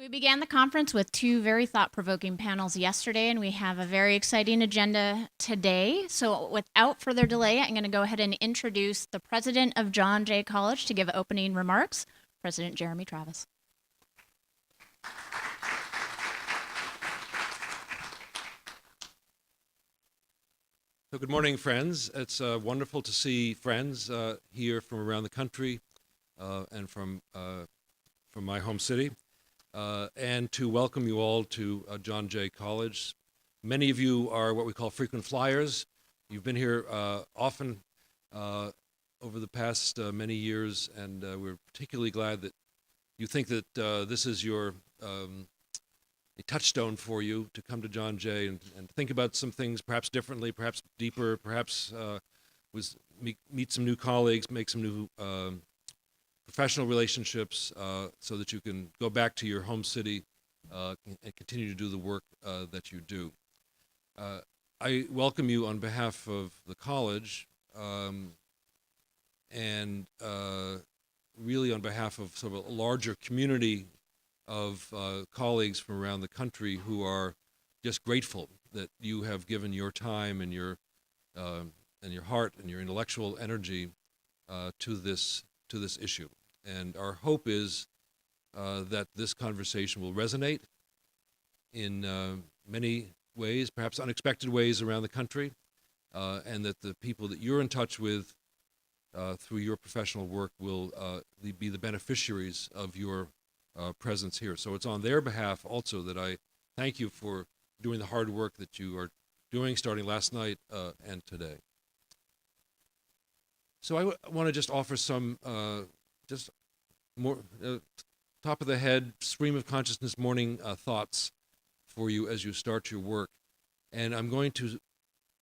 We began the conference with two very thought-provoking panels yesterday, and we have a very exciting agenda today. So without further delay, I'm going to go ahead and introduce the president of John Jay College to give opening remarks, President Jeremy Travis. So good morning, friends. It's wonderful to see friends here from around the country and from my home city. And to welcome you all to John Jay College. Many of you are what we call frequent flyers. You've been here often over the past many years, and we're particularly glad that you think that this is a touchstone for you to come to John Jay and think about some things perhaps differently, perhaps deeper, perhaps meet some new colleagues, make some new professional relationships so that you can go back to your home city and continue to do the work that you do. I welcome you on behalf of the college and really on behalf of sort of a larger community of colleagues from around the country who are just grateful that you have given your time and your heart and your intellectual energy to this issue. And our hope is that this conversation will resonate in many ways, perhaps unexpected ways around the country, and that the people that you're in touch with through your professional work will be the beneficiaries of your presence here. So it's on their behalf also that I thank you for doing the hard work that you are doing starting last night and today. So I want to just offer some just more top of the head, stream of consciousness morning thoughts for you as you start your work. And I'm going to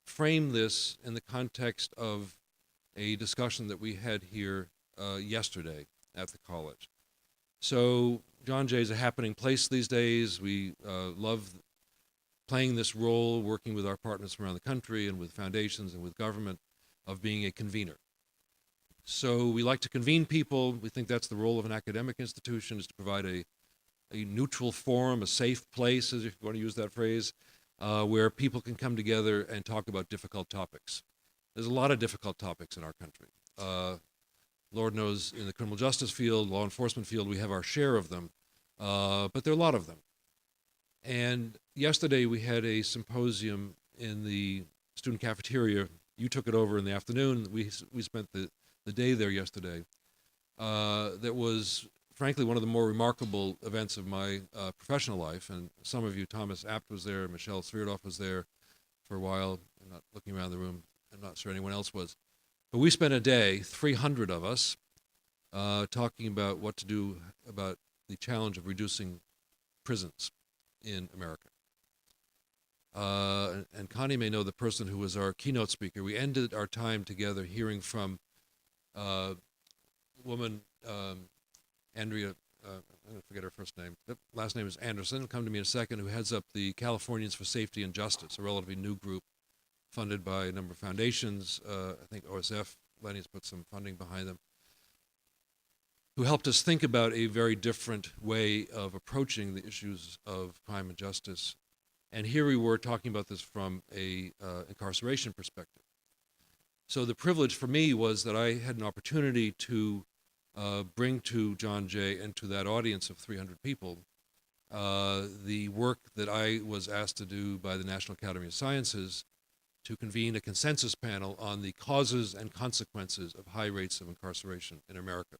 frame this in the context of a discussion that we had here yesterday at the college. So John Jay is a happening place these days. We love playing this role, working with our partners around the country and with foundations and with government, of being a convener. So we like to convene people. We think that's the role of an academic institution, is to provide a neutral forum, a safe place, as if you want to use that phrase, where people can come together and talk about difficult topics. There's a lot of difficult topics in our country. Lord knows in the criminal justice field, law enforcement field, we have our share of them, but there are a lot of them. And yesterday we had a symposium in the student cafeteria. You took it over in the afternoon. We spent the day there yesterday. That was, frankly, one of the more remarkable events of my professional life. And some of you, Thomas Apt was there, Michelle Svierdorf was there for a while. I'm not looking around the room. I'm not sure anyone else was. But we spent a day, 300 of us, talking about what to do about the challenge of reducing prisons in America. And Connie may know the person who was our keynote speaker. We ended our time together hearing from a woman, Andrea, I'm going to forget her first name. The last name is Anderson. It'll come to me in a second, who heads up the Californians for Safety and Justice, a relatively new group funded by a number of foundations. I think OSF, Lenny's put some funding behind them, who helped us think about a very different way of approaching the issues of crime and justice. And here we were talking about this from a incarceration perspective. So the privilege for me was that I had an opportunity to bring to John Jay and to that audience of 300 people the work that I was asked to do by the National Academy of Sciences to convene a consensus panel on the causes and consequences of high rates of incarceration in America.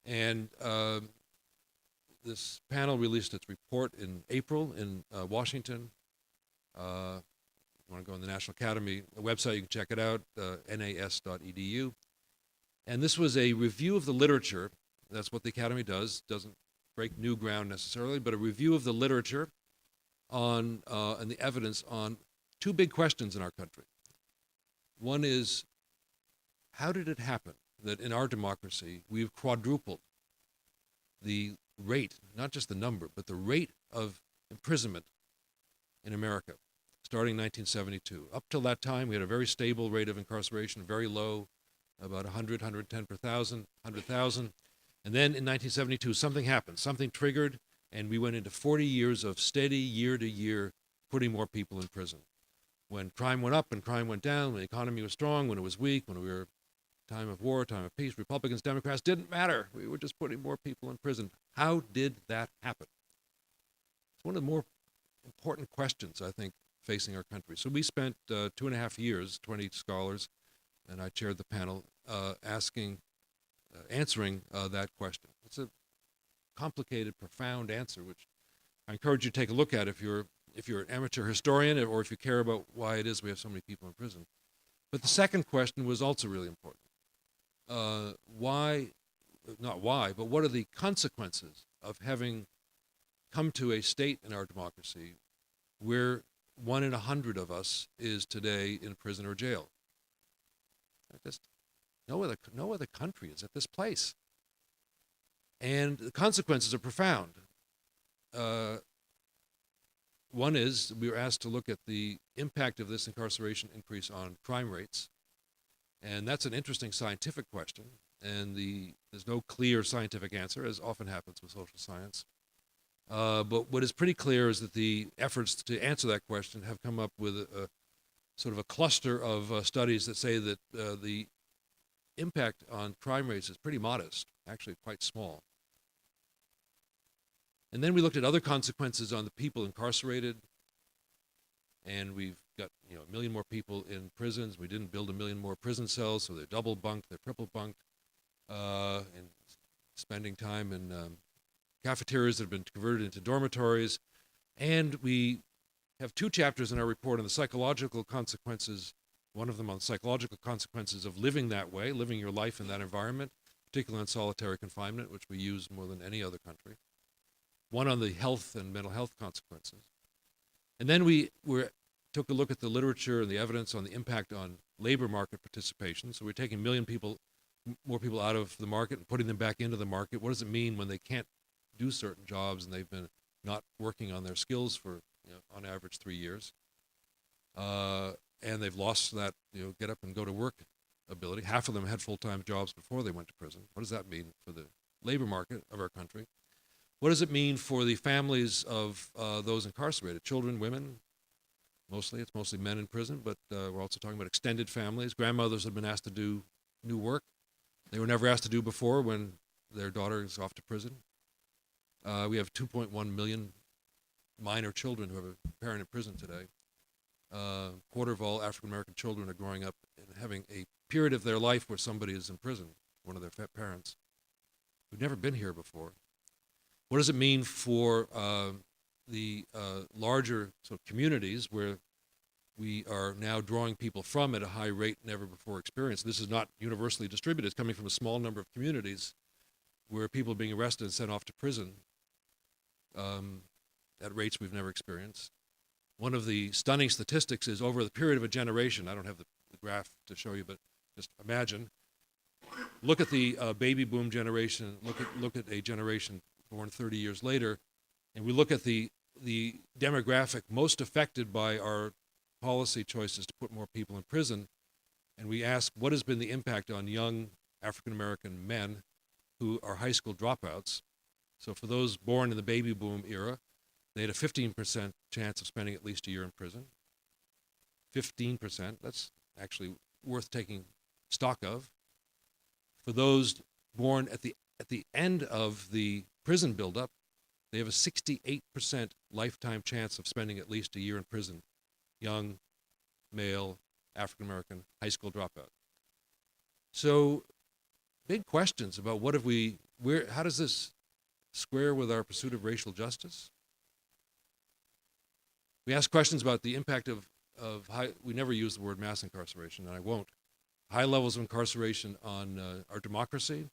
And this panel released its report in April in Washington. If you want to go on the National Academy website, you can check it out, nas.edu. And this was a review of the literature. That's what the Academy does. Doesn't break new ground necessarily, but a review of the literature on and the evidence on two big questions in our country. One is, how did it happen that in our democracy we've quadrupled the rate, not just the number, but the rate of imprisonment in America, starting in 1972. Up till that time, we had a very stable rate of incarceration, very low, about 100, 110 per thousand, 100,000. And then in 1972, something happened. Something triggered And we went into 40 years of steady, year to year, putting more people in prison. When crime went up and crime went down, when the economy was strong, when it was weak, when we were time of war, time of peace, Republicans, Democrats, didn't matter. We were just putting more people in prison. How did that happen? It's one of the more important questions, I think, facing our country. So we spent 2.5 years, 20 scholars, and I chaired the panel, answering that question. It's a complicated, profound answer, which I encourage you to take a look at if you're an amateur historian or if you care about why it is we have so many people in prison. But the second question was also really important. Not why, but what are the consequences of having come to a state in our democracy where 1 in 100 of us is today in prison or jail? Just no other country is at this place. And the consequences are profound. One is we were asked to look at the impact of this incarceration increase on crime rates. And that's an interesting scientific question. And there's no clear scientific answer, as often happens with social science. But what is pretty clear is that the efforts to answer that question have come up with a sort of a cluster of studies that say that the impact on crime rates is pretty modest, actually quite small. And then we looked at other consequences on the people incarcerated, and we've got 1 million more people in prisons. We didn't build 1 million more prison cells, so they're double bunked, they're triple bunked, and spending time in cafeterias that have been converted into dormitories. And we have 2 chapters in our report on the psychological consequences, one of them on psychological consequences of living that way, living your life in that environment, particularly on solitary confinement, which we use more than any other country. One on the health and mental health consequences. And then we took a look at the literature and the evidence on the impact on labor market participation. So we're taking 1 million more people out of the market and putting them back into the market. What does it mean when they can't do certain jobs and they've been not working on their skills for, on average 3 years? And they've lost that, get up and go to work ability. Half of them had full-time jobs before they went to prison. What does that mean for the labor market of our country? What does it mean for the families of those incarcerated? Children, women, it's mostly men in prison, but we're also talking about extended families. Grandmothers have been asked to do new work they were never asked to do before when their daughter is off to prison. We have 2.1 million minor children who have a parent in prison today. Quarter of all African American children are growing up and having a period of their life where somebody is in prison, one of their parents, who've never been here before. What does it mean for the larger sort of communities where we are now drawing people from at a high rate never before experienced? This is not universally distributed. It's coming from a small number of communities where people are being arrested and sent off to prison at rates we've never experienced. One of the stunning statistics is over the period of a generation. I don't have the graph to show you, but just imagine. Look at the baby boom generation. Look at a generation born 30 years later, and we look at the demographic most affected by our policy choices to put more people in prison, and we ask what has been the impact on young African American men who are high school dropouts. So for those born in the baby boom era, they had a 15% chance of spending at least a year in prison. 15%, that's actually worth taking stock of. For those born at the end of the prison buildup, they have a 68% lifetime chance of spending at least a year in prison. Young, male, African American, high school dropout. So, big questions about how does this square with our pursuit of racial justice? We ask questions about the impact of we never use the word mass incarceration, and I won't. High levels of incarceration on our democracy,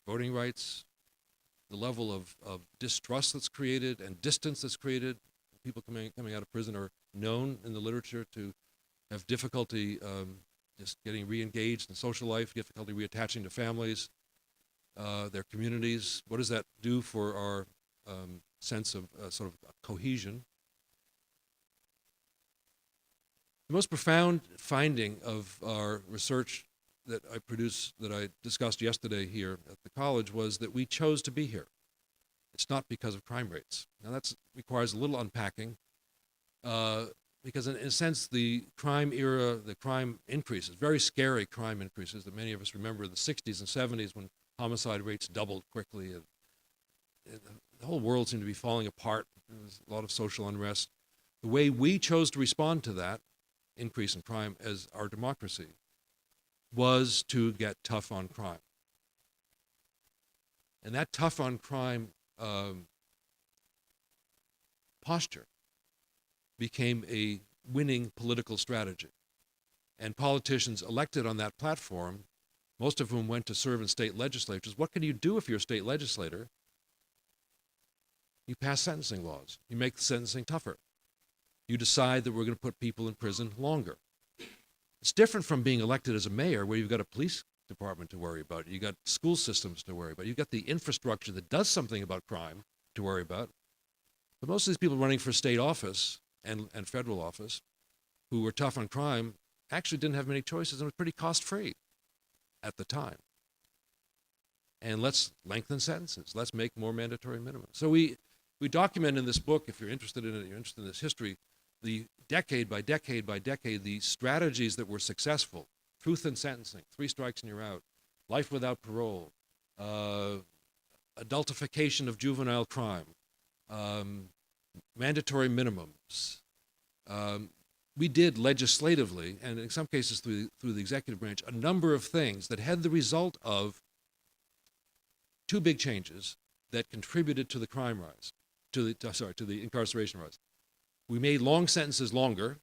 voting rights, the level of distrust that's created and distance that's created. People coming out of prison are known in the literature to have difficulty just getting re-engaged in social life, difficulty reattaching to families, their communities. What does that do for our sense of sort of cohesion? The most profound finding of our research that I discussed yesterday here at the college was that we chose to be here. It's not because of crime rates. Now that requires a little unpacking, because in a sense the crime era, the crime increases, very scary crime increases that many of us remember in the 60s and 70s when homicide rates doubled quickly, and the whole world seemed to be falling apart. There was a lot of social unrest. The way we chose to respond to that increase in crime as our democracy was to get tough on crime. And that tough on crime posture became a winning political strategy. And politicians elected on that platform, most of whom went to serve in state legislatures. What can you do if you're a state legislator? You pass sentencing laws. You make the sentencing tougher. You decide that we're going to put people in prison longer. It's different from being elected as a mayor, where you've got a police department to worry about. You've got school systems to worry about. You've got the infrastructure that does something about crime to worry about. But most of these people running for state office and federal office who were tough on crime actually didn't have many choices, and it was pretty cost-free at the time. And let's lengthen sentences. Let's make more mandatory minimums. So we document in this book, if you're interested in it, you're interested in this history, the decade by decade by decade, the strategies that were successful: truth in sentencing, 3 strikes and you're out; life without parole; adultification of juvenile crime; mandatory minimums. We did legislatively, and in some cases through the executive branch, a number of things that had the result of 2 big changes that contributed to the crime rise, to the incarceration rise. We made long sentences longer.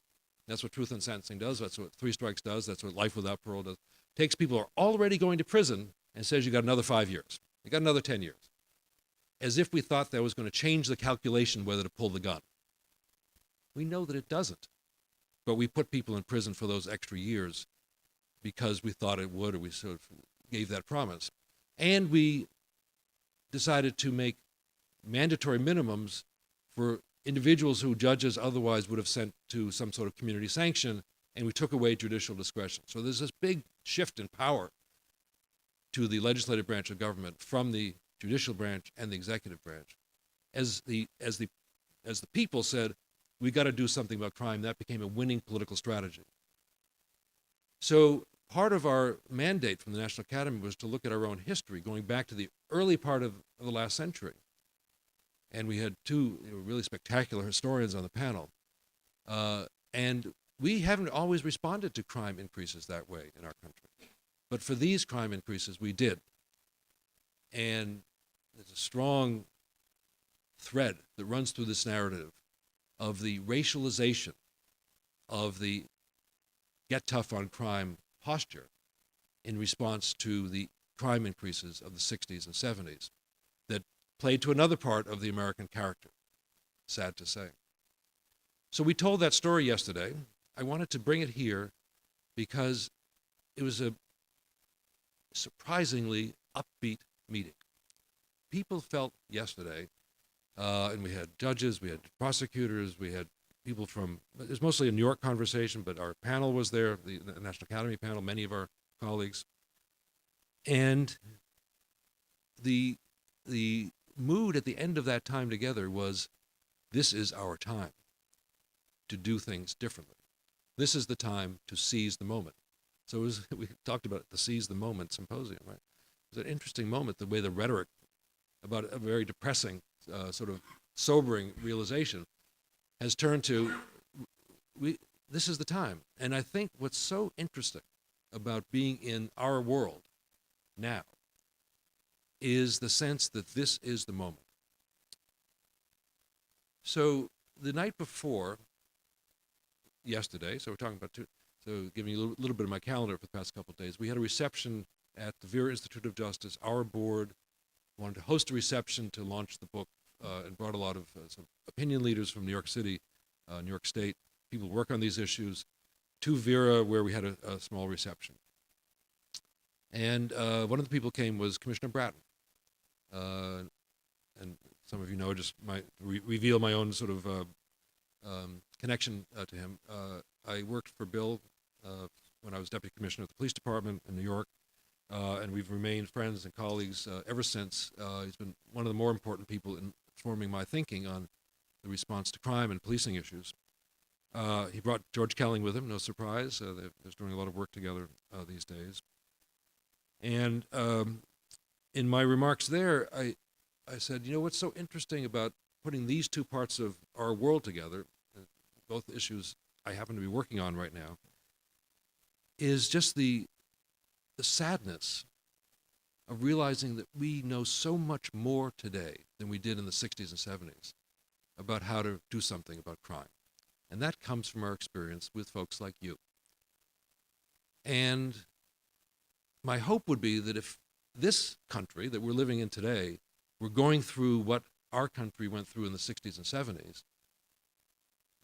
That's what truth in sentencing does. That's what 3 strikes does. That's what life without parole does. Takes people who are already going to prison and says you got another 5 years. You got another 10 years. As if we thought that was going to change the calculation whether to pull the gun. We know that it doesn't. But we put people in prison for those extra years because we thought it would, or we sort of gave that promise. And we decided to make mandatory minimums for individuals who judges otherwise would have sent to some sort of community sanction, and we took away judicial discretion. So there's this big shift in power to the legislative branch of government from the judicial branch and the executive branch. As the people said, we got to do something about crime, that became a winning political strategy. So part of our mandate from the National Academy was to look at our own history, going back to the early part of the last century. And we had 2 really spectacular historians on the panel. And we haven't always responded to crime increases that way in our country. But for these crime increases, we did. And there's a strong thread that runs through this narrative of the racialization of the get tough on crime posture in response to the crime increases of the 60s and 70s that played to another part of the American character, sad to say. So we told that story yesterday. I wanted to bring it here because it was a surprisingly upbeat meeting. People felt yesterday, and we had judges, we had prosecutors, we had people from, it was mostly a New York conversation, but our panel was there, the National Academy panel, many of our colleagues. And the mood at the end of that time together was, this is our time to do things differently. This is the time to seize the moment. So we talked about the Seize the Moment Symposium, right? It was an interesting moment, the way the rhetoric about a very depressing, sort of sobering realization has turned to, this is the time. And I think what's so interesting about being in our world now is the sense that this is the moment. So the night before yesterday, so we're talking about so giving you a little bit of my calendar for the past couple of days, we had a reception at the Vera Institute of Justice. Our board wanted to host a reception to launch the book and brought a lot of some opinion leaders from New York City, New York State, people who work on these issues, to Vera, where we had a small reception. And one of the people came was Commissioner Bratton. And some of you know, just might reveal my own sort of connection to him. I worked for Bill when I was Deputy Commissioner of the Police Department in New York. and we've remained friends and colleagues ever since. He's been one of the more important people in forming my thinking on the response to crime and policing issues. He brought George Kelling with him, no surprise. They're doing a lot of work together these days. And in my remarks there, I said, you know, what's so interesting about putting these two parts of our world together, both issues I happen to be working on right now, is just the sadness of realizing that we know so much more today than we did in the 60s and 70s about how to do something about crime. And that comes from our experience with folks like you. And my hope would be that if this country that we're living in today were going through what our country went through in the 60s and 70s,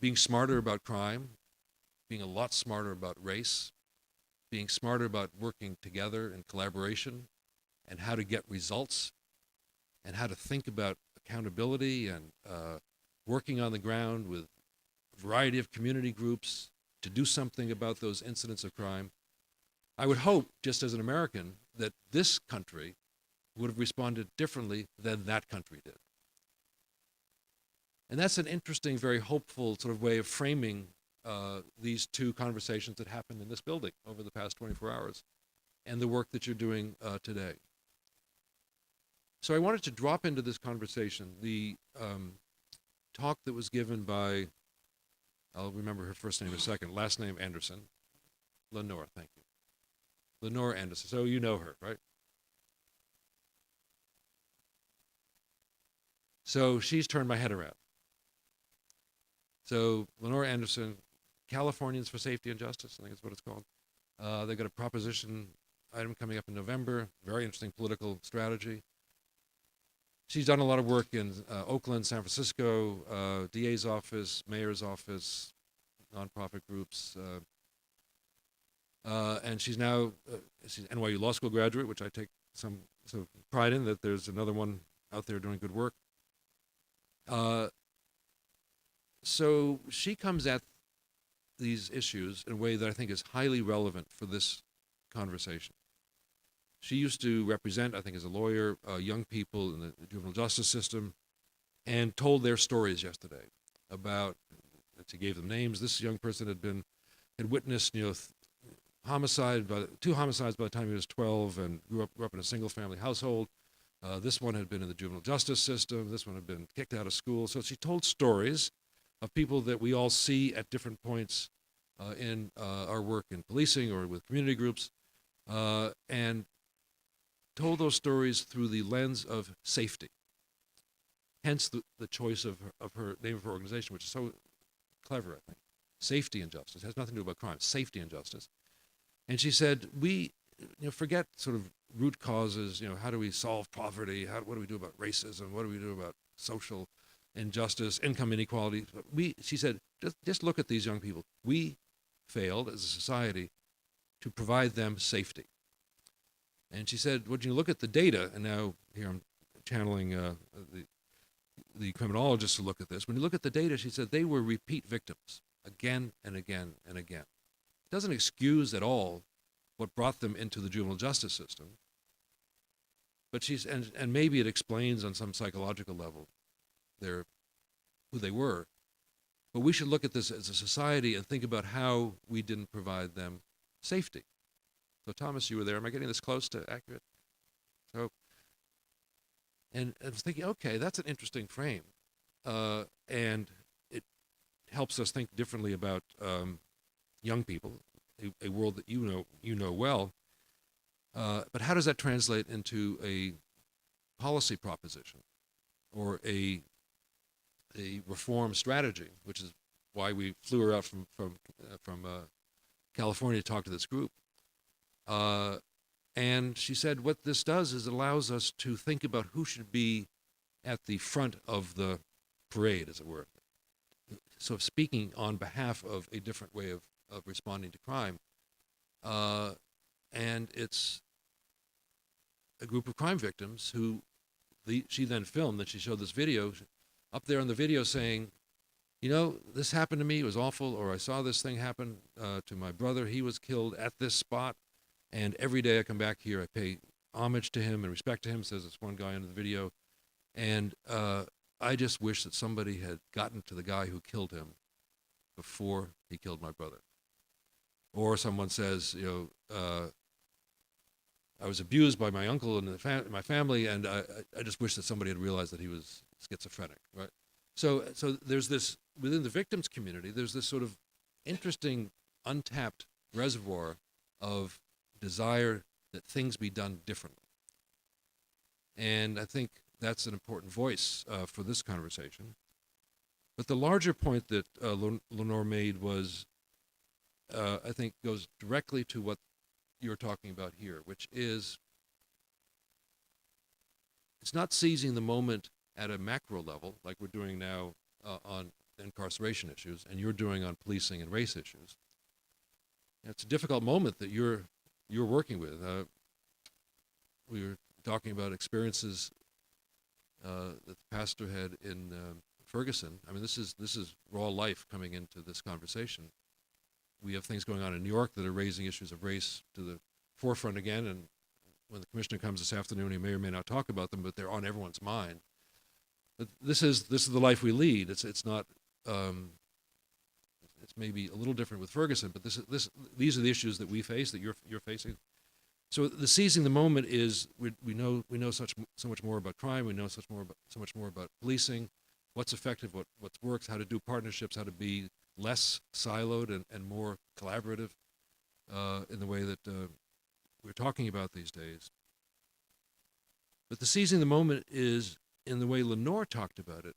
being smarter about crime, being a lot smarter about race, being smarter about working together in collaboration, and how to get results, and how to think about accountability and working on the ground with a variety of community groups to do something about those incidents of crime. I would hope, just as an American, that this country would have responded differently than that country did. And that's an interesting, very hopeful sort of way of framing these two conversations that happened in this building over the past 24 hours and the work that you're doing today. So I wanted to drop into this conversation the talk that was given by, I'll remember her first name in a second, last name Anderson, Lenore, thank you. Lenore Anderson, so you know her, right? So she's turned my head around. So Lenore Anderson, Californians for Safety and Justice, I think is what it's called. They've got a proposition item coming up in November, very interesting political strategy. She's done a lot of work in Oakland, San Francisco, DA's office, mayor's office, nonprofit groups. And she's now, she's an NYU Law School graduate, which I take some sort of pride in, that there's another one out there doing good work. So she comes at these issues in a way that I think is highly relevant for this conversation. She used to represent, I think as a lawyer, young people in the juvenile justice system, and told their stories yesterday about, she gave them names. This young person had witnessed, you know, two homicides by the time he was 12 and grew up in a single family household. This one had been in the juvenile justice system. This one had been kicked out of school. So she told stories of people that we all see at different points in our work in policing or with community groups, and told those stories through the lens of safety. Hence the choice of her name of her organization, which is so clever, I think. Safety and Justice. It has nothing to do about crime. Safety and Justice. And she said, we, you know, forget sort of root causes. You know, how do we solve poverty? What do we do about racism? What do we do about social injustice, income inequality? She said, just look at these young people. We failed as a society to provide them safety. And she said, when you look at the data, and now here I'm channeling the criminologists to look at this. When you look at the data, she said they were repeat victims again and again and again. It doesn't excuse at all what brought them into the juvenile justice system, but and maybe it explains on some psychological level who they were. But we should look at this as a society and think about how we didn't provide them safety. So Thomas, you were there. Am I getting this close to accurate? So, and I was thinking, okay, that's an interesting frame, and it helps us think differently about young people, a world that you know well. But how does that translate into a policy proposition or a reform strategy, which is why we flew her out from California to talk to this group. And she said what this does is it allows us to think about who should be at the front of the parade, as it were. So speaking on behalf of a different way of responding to crime. And it's a group of crime victims who she then filmed, that she showed this video, up there on the video saying, you know, this happened to me, it was awful, or I saw this thing happen to my brother, he was killed at this spot, And every day I come back here, I pay homage to him and respect to him, says this one guy in the video. And I just wish that somebody had gotten to the guy who killed him before he killed my brother. Or someone says, I was abused by my uncle and my family, and I just wish that somebody had realized that he was schizophrenic, right? So there's this, within the victims community, there's this sort of interesting untapped reservoir of desire that things be done differently. And I think that's an important voice for this conversation. But the larger point that Lenore made was, I think, goes directly to what you're talking about here, which is, it's not seizing the moment at a macro level, like we're doing now on incarceration issues, and you're doing on policing and race issues. It's a difficult moment that you're working with. We were talking about experiences that the pastor had in Ferguson. I mean, this is raw life coming into this conversation. We have things going on in New York that are raising issues of race to the forefront again, and when the commissioner comes this afternoon, he may or may not talk about them, but they're on everyone's mind. But this is the life we lead. It's not. It's maybe a little different with Ferguson, but these are the issues that we face, that you're facing. So the seizing the moment is, we know so much more about crime. We know so much more about policing, what's effective, what works, how to do partnerships, how to be less siloed and more collaborative in the way that we're talking about these days. But the seizing the moment is, in the way Lenore talked about it,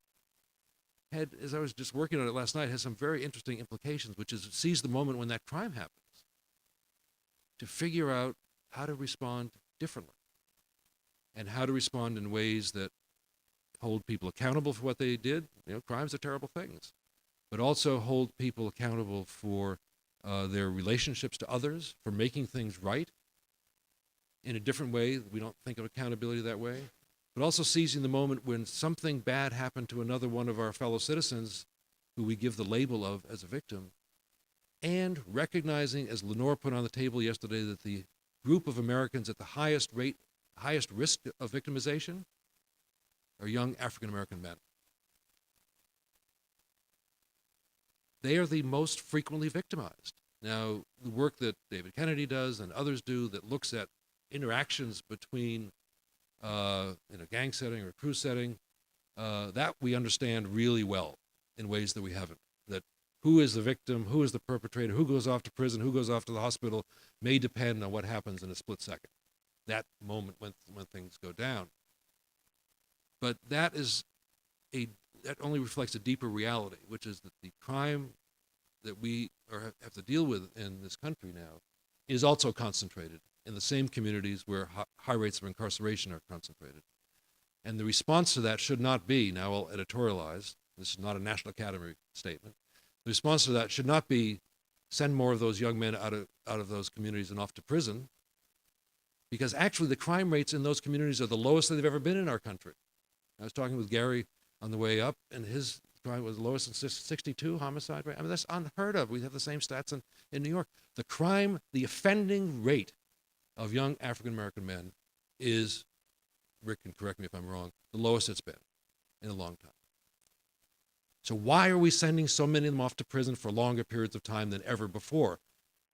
as I was just working on it last night, has some very interesting implications, which is seize the moment when that crime happens, to figure out how to respond differently and how to respond in ways that hold people accountable for what they did. Crimes are terrible things, but also hold people accountable for their relationships to others, for making things right in a different way. We don't think of accountability that way. But also seizing the moment when something bad happened to another one of our fellow citizens who we give the label of as a victim, and recognizing, as Lenore put on the table yesterday, that the group of Americans at the highest risk of victimization are young African-American men. They are the most frequently victimized. Now, the work that David Kennedy does and others do that looks at interactions between in a gang setting or a crew setting, that we understand really well in ways that we haven't. That who is the victim, who is the perpetrator, who goes off to prison, who goes off to the hospital, may depend on what happens in a split second. That moment when things go down. But that only reflects a deeper reality, which is that the crime that we have to deal with in this country now is also concentrated in the same communities where high rates of incarceration are concentrated. And the response to that should not be, now I'll editorialize, this is not a National Academy statement, the response to that should not be send more of those young men out of those communities and off to prison, because actually the crime rates in those communities are the lowest that they've ever been in our country. I was talking with Gary on the way up, and his crime was the lowest in 62 homicide rate. I mean, that's unheard of. We have the same stats in New York. The offending rate of young African-American men is, Rick can correct me if I'm wrong, the lowest it's been in a long time. So why are we sending so many of them off to prison for longer periods of time than ever before,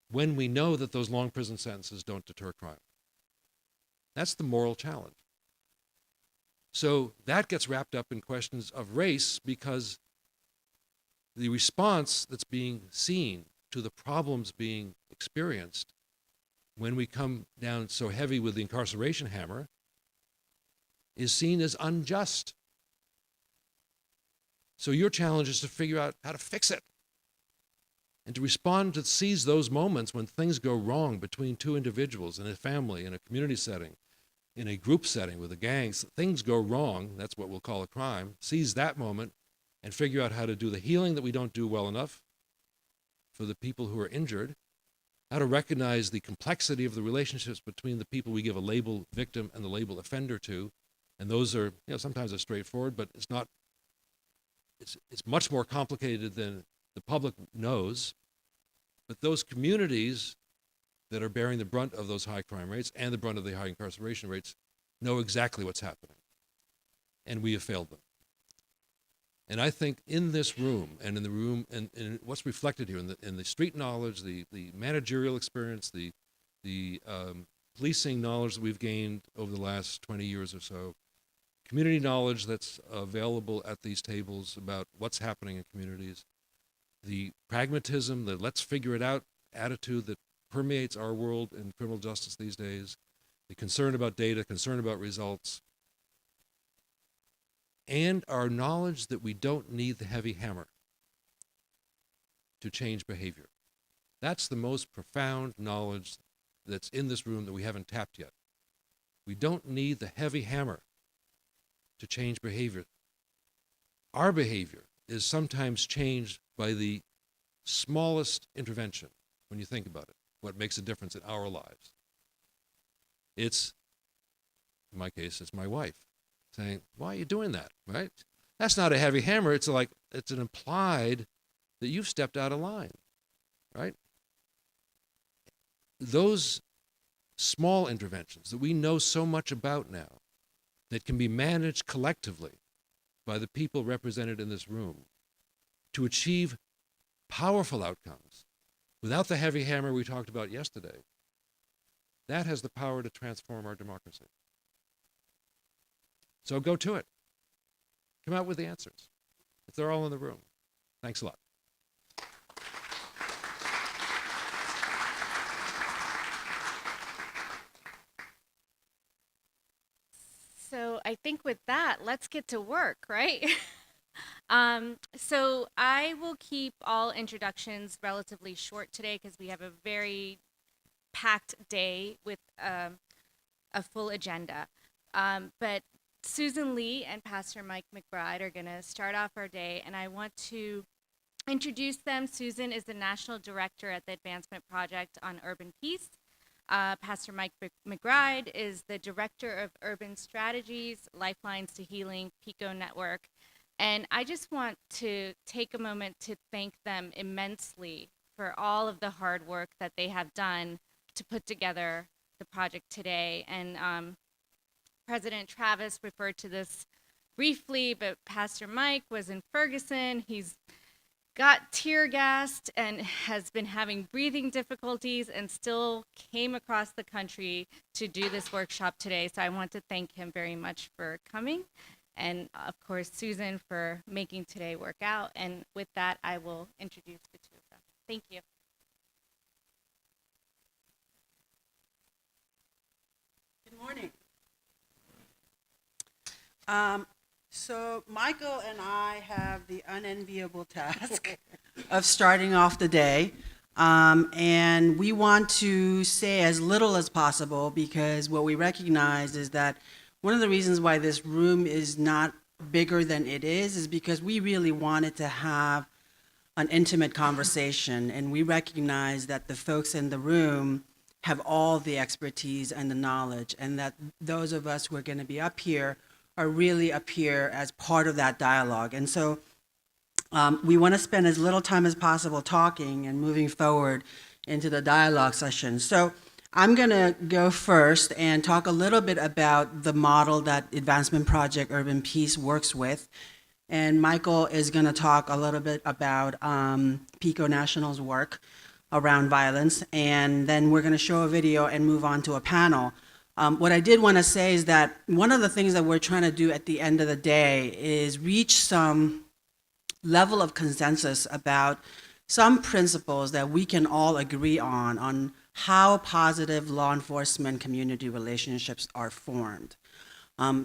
when we know that those long prison sentences don't deter crime? That's the moral challenge. So that gets wrapped up in questions of race, because the response that's being seen to the problems being experienced when we come down so heavy with the incarceration hammer is seen as unjust. So your challenge is to figure out how to fix it and to respond, to seize those moments when things go wrong between two individuals, in a family, in a community setting, in a group setting with the gangs. Things go wrong, that's what we'll call a crime. Seize that moment and figure out how to do the healing that we don't do well enough for the people who are injured, how to recognize the complexity of the relationships between the people we give a label victim and the label offender to. And those are, sometimes they're straightforward, but it's not, it's much more complicated than the public knows. But those communities that are bearing the brunt of those high crime rates and the brunt of the high incarceration rates know exactly what's happening. And we have failed them. And I think in this room and in the room and what's reflected here in the street knowledge, the managerial experience, the policing knowledge that we've gained over the last 20 years or so, community knowledge that's available at these tables about what's happening in communities, the pragmatism, the let's figure it out attitude that permeates our world in criminal justice these days, the concern about data, concern about results, and our knowledge that we don't need the heavy hammer to change behavior. That's the most profound knowledge that's in this room that we haven't tapped yet. We don't need the heavy hammer to change behavior. Our behavior is sometimes changed by the smallest intervention when you think about it, what makes a difference in our lives. It's, in my case, it's my wife saying, why are you doing that, right? That's not a heavy hammer. It's like, it's an implied that you've stepped out of line, right? Those small interventions that we know so much about now that can be managed collectively by the people represented in this room to achieve powerful outcomes without the heavy hammer we talked about yesterday, that has the power to transform our democracy. So go to it. Come out with the answers. If they're all in the room. Thanks a lot. So I think with that, let's get to work, right? So I will keep all introductions relatively short today because we have a very packed day with a full agenda. But Susan Lee and Pastor Mike McBride are going to start off our day, and I want to introduce them. Susan is the National Director at the Advancement Project on Urban Peace. Pastor Mike McBride is the Director of Urban Strategies, Lifelines to Healing, PICO Network. And I just want to take a moment to thank them immensely for all of the hard work that they have done to put together the project today. And President Travis referred to this briefly, but Pastor Mike was in Ferguson. He's got tear gassed and has been having breathing difficulties and still came across the country to do this workshop today. So I want to thank him very much for coming. And of course, Susan for making today work out. And with that, I will introduce the two of them. Thank you. Good morning. So Michael and I have the unenviable task of starting off the day. And we want to say as little as possible because what we recognize is that one of the reasons why this room is not bigger than it is because we really wanted to have an intimate conversation. And we recognize that the folks in the room have all the expertise and the knowledge, and that those of us who are going to be up here are really up here as part of that dialogue. And so we want to spend as little time as possible talking and moving forward into the dialogue session. So I'm going to go first and talk a little bit about the model that Advancement Project Urban Peace works with. And Michael is going to talk a little bit about PICO National's work around violence. And then we're going to show a video and move on to a panel. What I did want to say is that one of the things that we're trying to do at the end of the day is reach some level of consensus about some principles that we can all agree on how positive law enforcement community relationships are formed.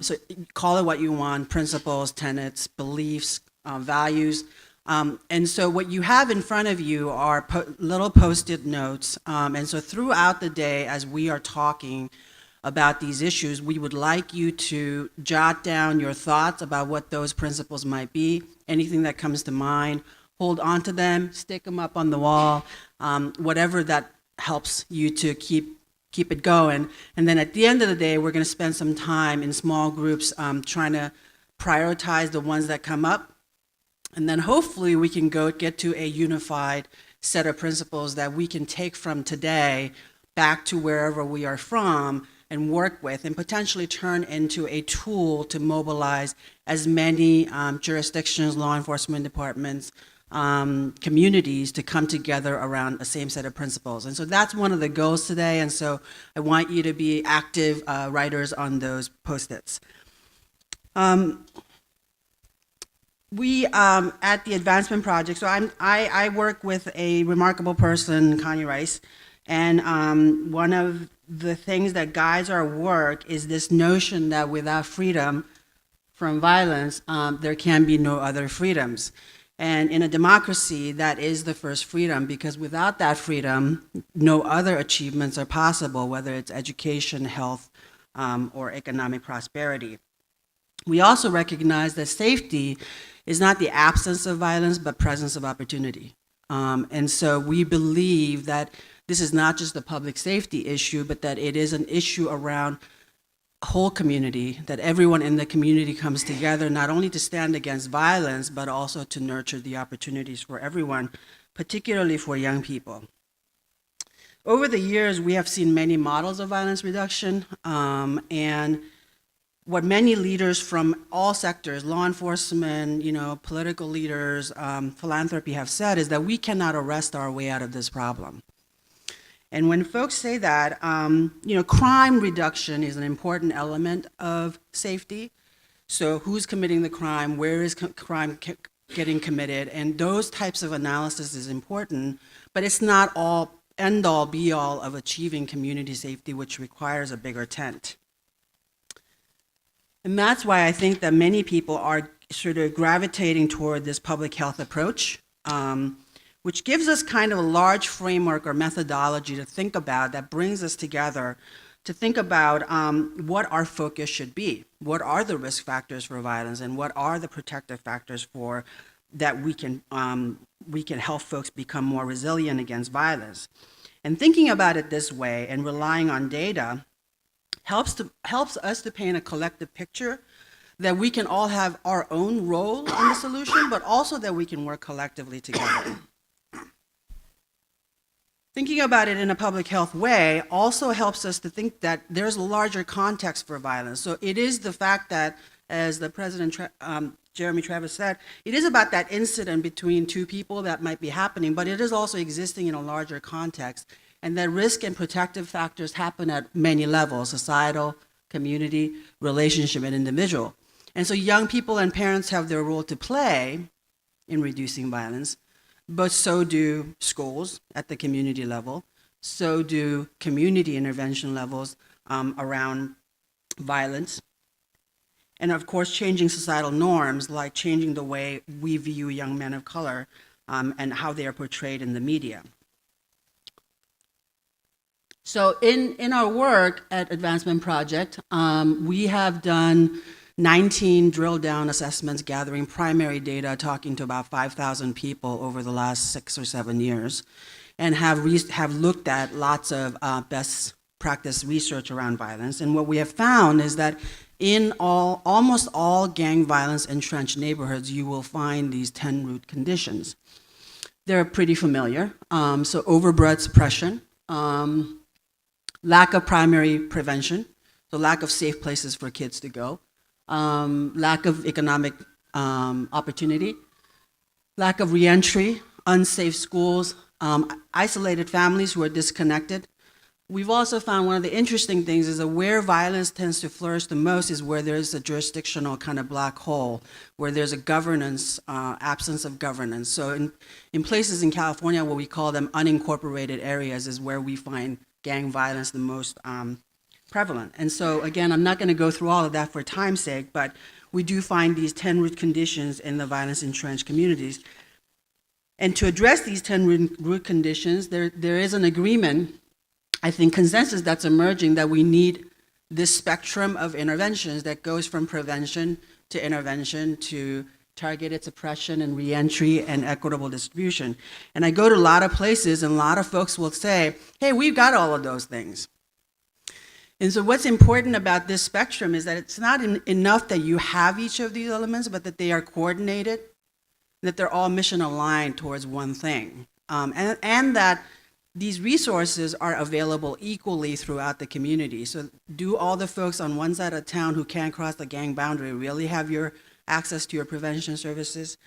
So call it what you want, principles, tenets, beliefs, values. And so what you have in front of you are little Post-it notes. And so throughout the day, as we are talking about these issues, we would like you to jot down your thoughts about what those principles might be, anything that comes to mind, hold on to them, stick them up on the wall, whatever that helps you to keep it going. And then at the end of the day, we're going to spend some time in small groups trying to prioritize the ones that come up. And then hopefully we can get to a unified set of principles that we can take from today, back to wherever we are from and work with, and potentially turn into a tool to mobilize as many jurisdictions, law enforcement departments, communities to come together around a same set of principles. And so that's one of the goals today, and so I want you to be active writers on those post-its. We, at the Advancement Project, so I work with a remarkable person, Connie Rice, and one of the things that guides our work is this notion that without freedom from violence, there can be no other freedoms. And in a democracy, that is the first freedom, because without that freedom, no other achievements are possible, whether it's education, health, or economic prosperity. We also recognize that safety is not the absence of violence, but presence of opportunity. And so we believe that this is not just a public safety issue, but that it is an issue around whole community, that everyone in the community comes together not only to stand against violence, but also to nurture the opportunities for everyone, particularly for young people. Over the years, we have seen many models of violence reduction, and what many leaders from all sectors, law enforcement, political leaders, philanthropy have said is that we cannot arrest our way out of this problem. And when folks say that, crime reduction is an important element of safety. So who's committing the crime, where is crime getting committed, and those types of analysis is important, but it's not all end-all, be-all of achieving community safety, which requires a bigger tent. And that's why I think that many people are sort of gravitating toward this public health approach, which gives us kind of a large framework or methodology to think about that brings us together to think about what our focus should be. What are the risk factors for violence, and what are the protective factors for that we can help folks become more resilient against violence. And thinking about it this way and relying on data helps us to paint a collective picture that we can all have our own role in the solution, but also that we can work collectively together. Thinking about it in a public health way also helps us to think that there's a larger context for violence. So it is the fact that, as the President Jeremy Travis said, it is about that incident between two people that might be happening, but it is also existing in a larger context, and that risk and protective factors happen at many levels: societal, community, relationship, and individual. And so young people and parents have their role to play in reducing violence, but so do schools at the community level, so do community intervention levels around violence, and of course changing societal norms, like changing the way we view young men of color and how they are portrayed in the media. So in our work at Advancement Project, we have done 19 drill down assessments gathering primary data, talking to about 5,000 people over the last 6 or 7 years, and have looked at lots of best practice research around violence. And what we have found is that in almost all gang violence entrenched neighborhoods, you will find these 10 root conditions. They're pretty familiar. So overbred suppression, lack of primary prevention, so lack of safe places for kids to go, lack of economic opportunity, lack of reentry, unsafe schools, isolated families who are disconnected. We've also found one of the interesting things is that where violence tends to flourish the most is where there's a jurisdictional kind of black hole, where there's a governance, absence of governance. So in places in California, what we call them unincorporated areas, is where we find gang violence the most prevalent. And so again, I'm not going to go through all of that for time's sake, but we do find these 10 root conditions in the violence entrenched communities. And to address these 10 root conditions, there is an agreement, I think consensus that's emerging, that we need this spectrum of interventions that goes from prevention to intervention to targeted suppression and reentry and equitable distribution. And I go to a lot of places and a lot of folks will say, hey, we've got all of those things. And so what's important about this spectrum is that it's not enough that you have each of these elements, but that they are coordinated, that they're all mission aligned towards one thing. And that these resources are available equally throughout the community. So do all the folks on one side of town who can't cross the gang boundary really have your access to your prevention services?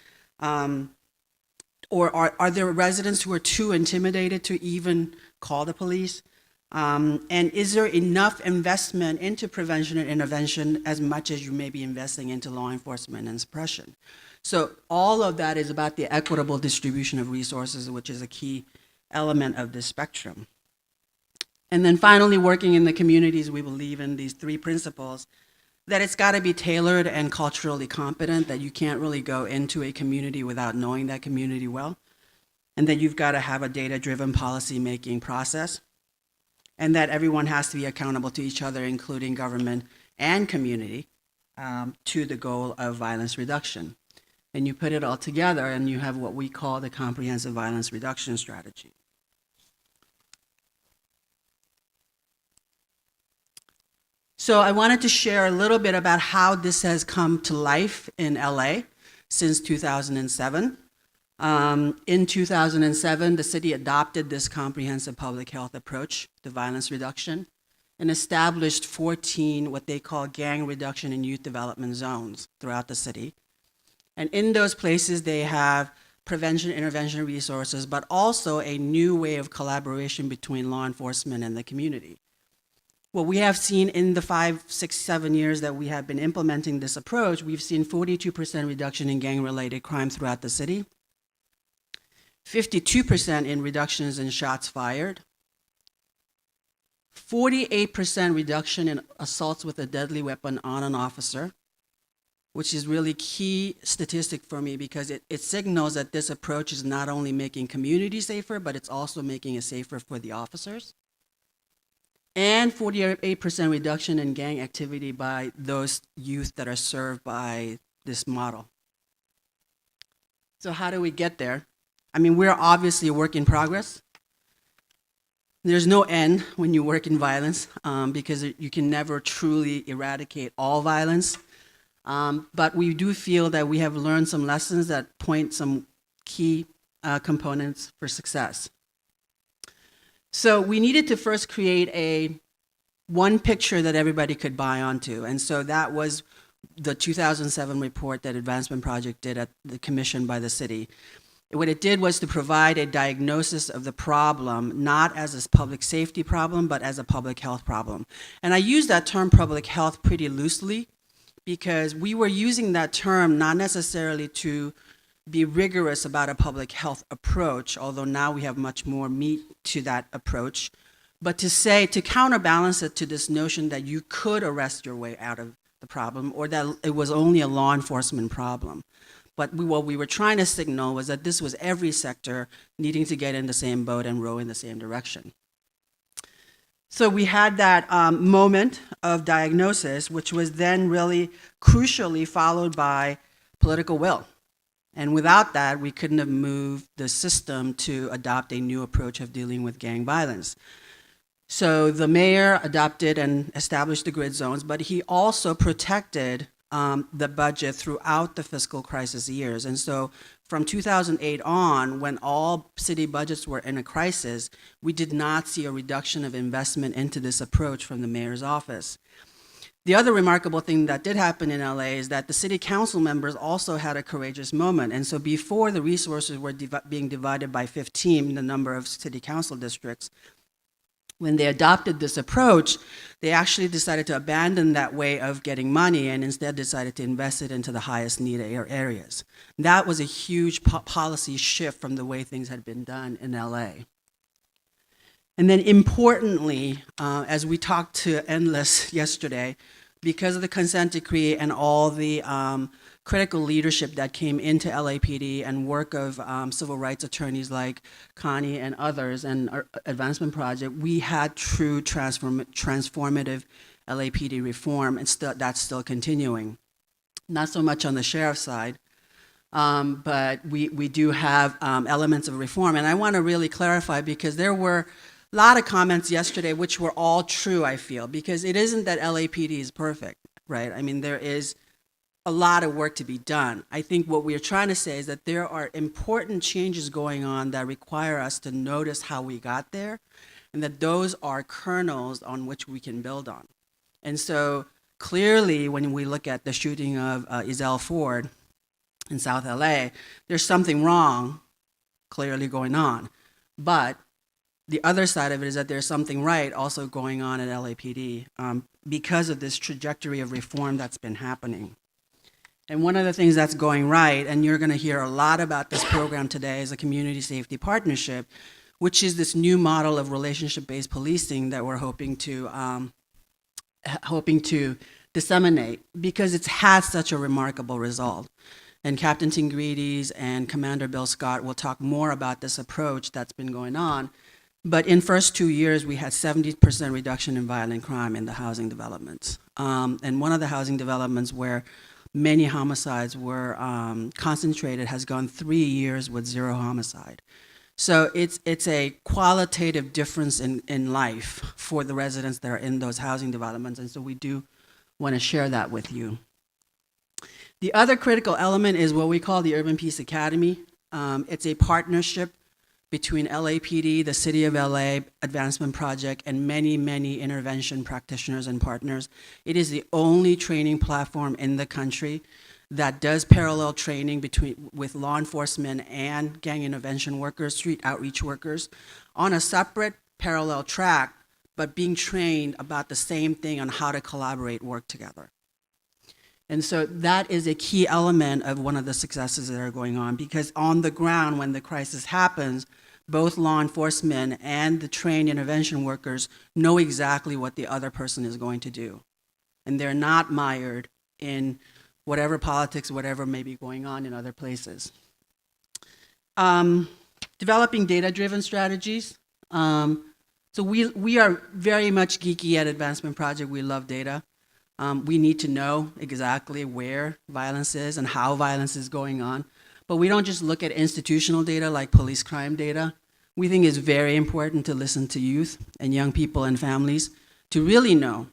Or are there residents who are too intimidated to even call the police? And is there enough investment into prevention and intervention as much as you may be investing into law enforcement and suppression? So all of that is about the equitable distribution of resources, which is a key element of this spectrum. And then finally, working in the communities, we believe in these three principles, that it's got to be tailored and culturally competent, that you can't really go into a community without knowing that community well, and that you've got to have a data-driven policy-making process, and that everyone has to be accountable to each other, including government and community, to the goal of violence reduction. And you put it all together, and you have what we call the comprehensive violence reduction strategy. So I wanted to share a little bit about how this has come to life in LA since 2007. In 2007, the city adopted this comprehensive public health approach to violence reduction and established 14 what they call gang reduction and youth development zones throughout the city. And in those places, they have prevention intervention resources, but also a new way of collaboration between law enforcement and the community. What we have seen in the 5, 6, 7 years that we have been implementing this approach, we've seen 42% reduction in gang-related crime throughout the city, 52% in reductions in shots fired, 48% reduction in assaults with a deadly weapon on an officer, which is really key statistic for me because it signals that this approach is not only making communities safer, but it's also making it safer for the officers. And 48% reduction in gang activity by those youth that are served by this model. So how do we get there? I mean, we're obviously a work in progress. There's no end when you work in violence because you can never truly eradicate all violence. But we do feel that we have learned some lessons that point some key components for success. So we needed to first create one picture that everybody could buy onto. And so that was the 2007 report that Advancement Project did at the commission by the city. What it did was to provide a diagnosis of the problem, not as a public safety problem, but as a public health problem. And I use that term public health pretty loosely because we were using that term not necessarily to be rigorous about a public health approach, although now we have much more meat to that approach, but to say, to counterbalance it to this notion that you could arrest your way out of the problem or that it was only a law enforcement problem. But what we were trying to signal was that this was every sector needing to get in the same boat and row in the same direction. So we had that moment of diagnosis, which was then really crucially followed by political will. And without that, we couldn't have moved the system to adopt a new approach of dealing with gang violence. So the mayor adopted and established the grid zones, but he also protected the budget throughout the fiscal crisis years. And so from 2008 on, when all city budgets were in a crisis, we did not see a reduction of investment into this approach from the mayor's office. The other remarkable thing that did happen in LA is that the city council members also had a courageous moment. And so before the resources were being divided by 15, the number of city council districts, when they adopted this approach, they actually decided to abandon that way of getting money and instead decided to invest it into the highest need areas. That was a huge policy shift from the way things had been done in LA. And then importantly, as we talked to Endless yesterday, because of the consent decree and all the critical leadership that came into LAPD and work of civil rights attorneys like Connie and others and our Advancement Project, we had true transformative LAPD reform, and that's still continuing. Not so much on the sheriff's side, but we do have elements of reform. And I want to really clarify because there were a lot of comments yesterday which were all true, I feel, because it isn't that LAPD is perfect, right? I mean, there is a lot of work to be done. I think what we're trying to say is that there are important changes going on that require us to notice how we got there, and that those are kernels on which we can build on. And so clearly, when we look at the shooting of Ezell Ford in South LA, there's something wrong clearly going on. But the other side of it is that there's something right also going on at LAPD because of this trajectory of reform that's been happening. And one of the things that's going right, and you're going to hear a lot about this program today, is a community safety partnership, which is this new model of relationship-based policing that we're hoping to disseminate because it's had such a remarkable result. And Captain Tingrides and Commander Bill Scott will talk more about this approach that's been going on. But in first 2 years, we had 70% reduction in violent crime in the housing developments. And one of the housing developments where many homicides were concentrated has gone 3 years with 0 homicide. So it's a qualitative difference in life for the residents that are in those housing developments, and so we do want to share that with you. The other critical element is what we call the Urban Peace Academy. It's a partnership between LAPD, the City of LA Advancement Project, and many, many intervention practitioners and partners. It is the only training platform in the country that does parallel training with law enforcement and gang intervention workers, street outreach workers, on a separate parallel track, but being trained about the same thing on how to collaborate, work together. And so that is a key element of one of the successes that are going on, because on the ground, when the crisis happens, both law enforcement and the trained intervention workers know exactly what the other person is going to do. And they're not mired in whatever politics, whatever may be going on in other places. Developing data-driven strategies. So we are very much geeky at Advancement Project. We love data. We need to know exactly where violence is and how violence is going on. But we don't just look at institutional data like police crime data. We think it's very important to listen to youth and young people and families to really know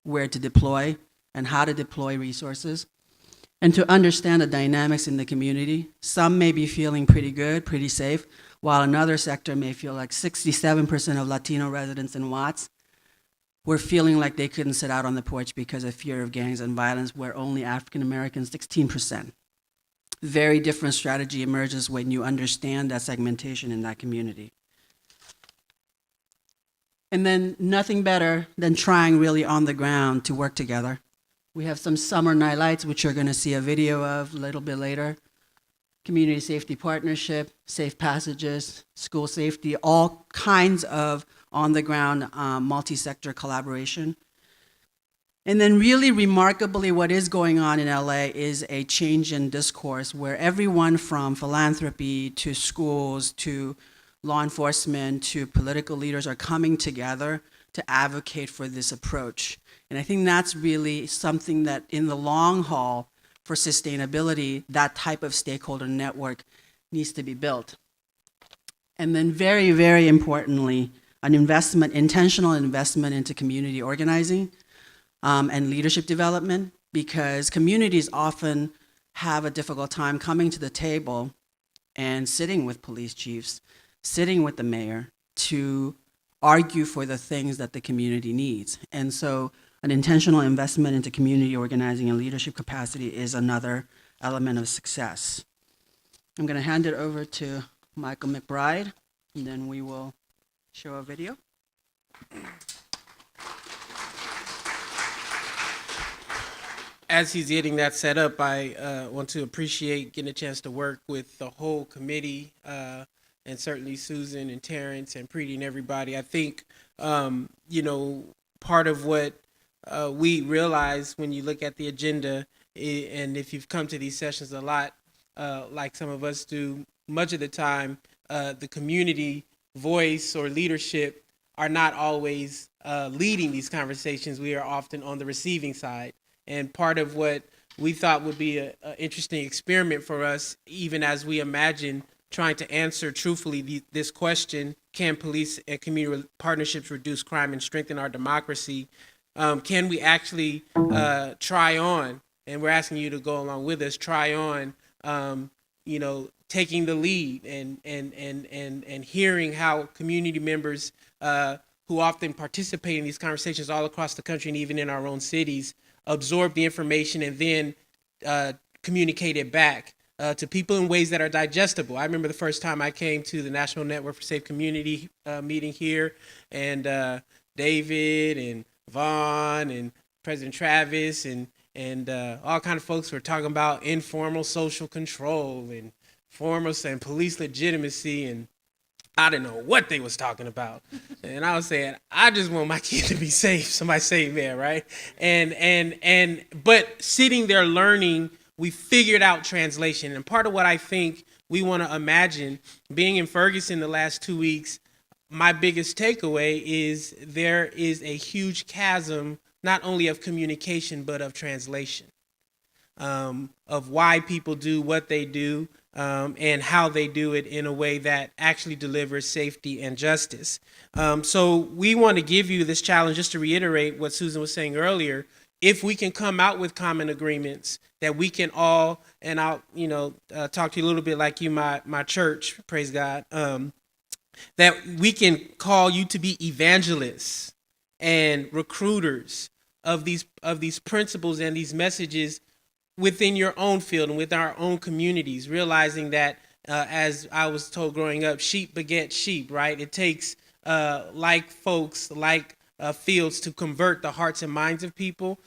where to deploy and how to deploy resources, and to understand the dynamics in the community. Some may be feeling pretty good, pretty safe, while another sector may feel like 67% of Latino residents in Watts were feeling like they couldn't sit out on the porch because of fear of gangs and violence, where only African Americans, 16%. Very different strategy emerges when you understand that segmentation in that community. And then nothing better than trying really on the ground to work together. We have some summer night lights, which you're going to see a video of a little bit later. Community safety partnership, safe passages, school safety, all kinds of on-the-ground multi-sector collaboration. And then really remarkably, what is going on in LA is a change in discourse where everyone from philanthropy to schools to law enforcement to political leaders are coming together to advocate for this approach. And I think that's really something that in the long haul for sustainability, that type of stakeholder network needs to be built. And then very, very importantly, an investment, intentional investment into community organizing and leadership development, because communities often have a difficult time coming to the table and sitting with police chiefs, sitting with the mayor to argue for the things that the community needs. And so an intentional investment into community organizing and leadership capacity is another element of success. I'm going to hand it over to Michael McBride, and then we will show a video. As he's getting that set up, I want to appreciate getting a chance to work with the whole committee, and certainly Susan and Terrence and Preeti and everybody. I think, part of what we realize when you look at the agenda, and if you've come to these sessions a lot, like some of us do, much of the time, the community voice or leadership are not always leading these conversations. We are often on the receiving side. And part of what we thought would be an interesting experiment for us, even as we imagine trying to answer truthfully this question, can police and community partnerships reduce crime and strengthen our democracy? Can we actually try on and we're asking you to go along with us, try on, taking the lead and hearing how community members who often participate in these conversations all across the country and even in our own cities absorb the information and then communicate it back to people in ways that are digestible. I remember the first time I came to the National Network for Safe Community meeting here, and David and Vaughn and President Travis and all kind of folks were talking about informal social control and formal and police legitimacy, and I didn't know what they was talking about. And I was saying, I just want my kid to be safe. Somebody say amen, right? But sitting there learning, we figured out translation. And part of what I think we want to imagine, being in Ferguson the last 2 weeks, my biggest takeaway is there is a huge chasm, not only of communication, but of translation, of why people do what they do, and how they do it in a way that actually delivers safety and justice. So we want to give you this challenge, just to reiterate what Susan was saying earlier. If we can come out with common agreements that we can all, and I'll talk to you a little bit like you, my church, praise God, that we can call you to be evangelists and recruiters of these principles and these messages within your own field and with our own communities, realizing that, as I was told growing up, sheep beget sheep, right? It takes like folks, like fields to convert the hearts and minds of people,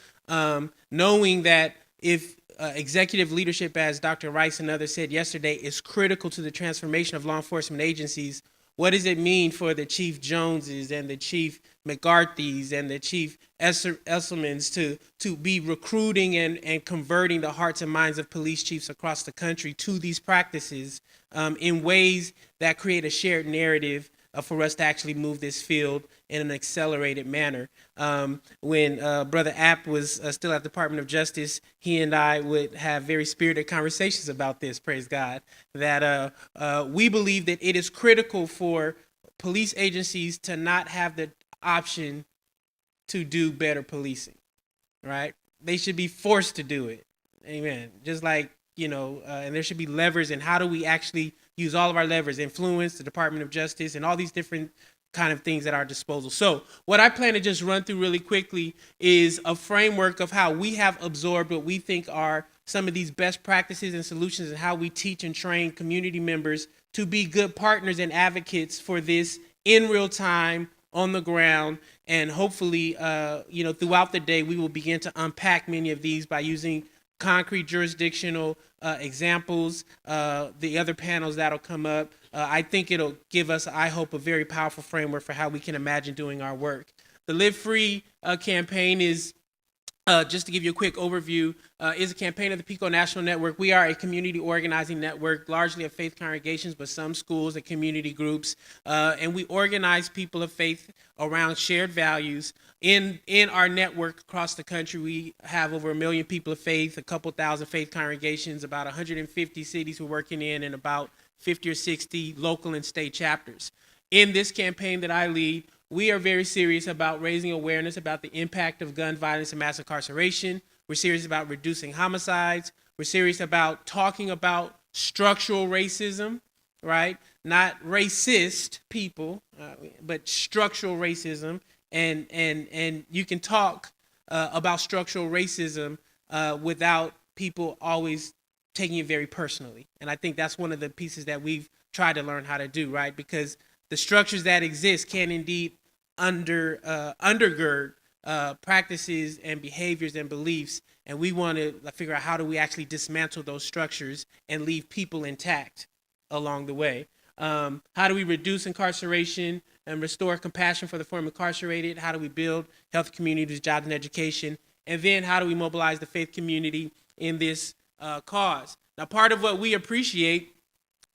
knowing that if executive leadership, as Dr. Rice and others said yesterday, is critical to the transformation of law enforcement agencies, what does it mean for the Chief Joneses and the Chief McCarthy's and the Chief Esselmans to be recruiting and converting the hearts and minds of police chiefs across the country to these practices in ways that create a shared narrative for us to actually move this field in an accelerated manner. When Brother App was still at the Department of Justice, he and I would have very spirited conversations about this, praise God, that we believe that it is critical for police agencies to not have the option to do better policing, right? They should be forced to do it. Amen. Just like, and there should be levers, and how do we actually use all of our levers, influence, the Department of Justice, and all these different kind of things at our disposal. So what I plan to just run through really quickly is a framework of how we have absorbed what we think are some of these best practices and solutions, and how we teach and train community members to be good partners and advocates for this in real time, on the ground, and hopefully, throughout the day, we will begin to unpack many of these by using concrete jurisdictional examples, the other panels that'll come up. I think it'll give us, I hope, a very powerful framework for how we can imagine doing our work. The Live Free campaign is, just to give you a quick overview, is a campaign of the PICO National Network. We are a community organizing network, largely of faith congregations, but some schools and community groups. And we organize people of faith around shared values. In our network across the country, we have over 1 million people of faith, a couple thousand faith congregations, about 150 cities we're working in, and about 50 or 60 local and state chapters. In this campaign that I lead, we are very serious about raising awareness about the impact of gun violence and mass incarceration. We're serious about reducing homicides. We're serious about talking about structural racism, right? Not racist people, but structural racism. And you can talk about structural racism without people always taking it very personally. And I think that's one of the pieces that we've tried to learn how to do, right? Because the structures that exist can indeed undergird practices and behaviors and beliefs, and we want to figure out how do we actually dismantle those structures and leave people intact along the way. How do we reduce incarceration and restore compassion for the formerly incarcerated? How do we build healthy communities, jobs, and education? And then how do we mobilize the faith community in this cause? Now, part of what we appreciate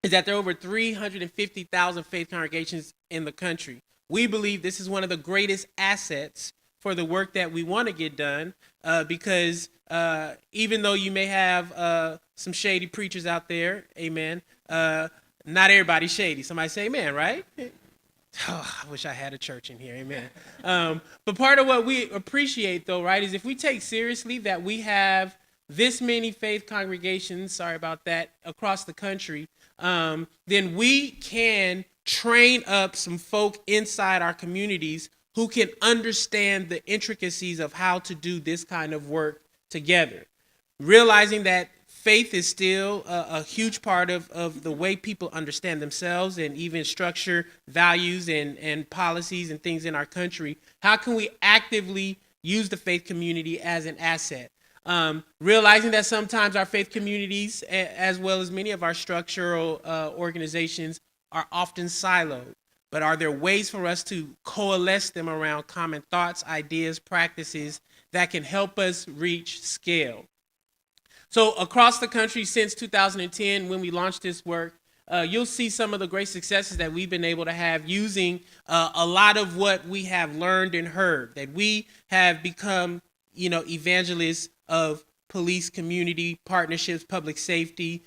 is that there are over 350,000 faith congregations in the country. We believe this is one of the greatest assets for the work that we want to get done, because even though you may have some shady preachers out there, amen, not everybody's shady. Somebody say amen, right? Oh, I wish I had a church in here, amen. But part of what we appreciate, though, right, is if we take seriously that we have this many faith congregations, sorry about that, across the country, then we can train up some folk inside our communities who can understand the intricacies of how to do this kind of work together. Realizing that faith is still a huge part of the way people understand themselves and even structure values and policies and things in our country. How can we actively use the faith community as an asset? Realizing that sometimes our faith communities, as well as many of our structural organizations, are often siloed. But are there ways for us to coalesce them around common thoughts, ideas, practices that can help us reach scale? So across the country since 2010, when we launched this work, you'll see some of the great successes that we've been able to have using a lot of what we have learned and heard, that we have become, evangelists of police community partnerships, public safety,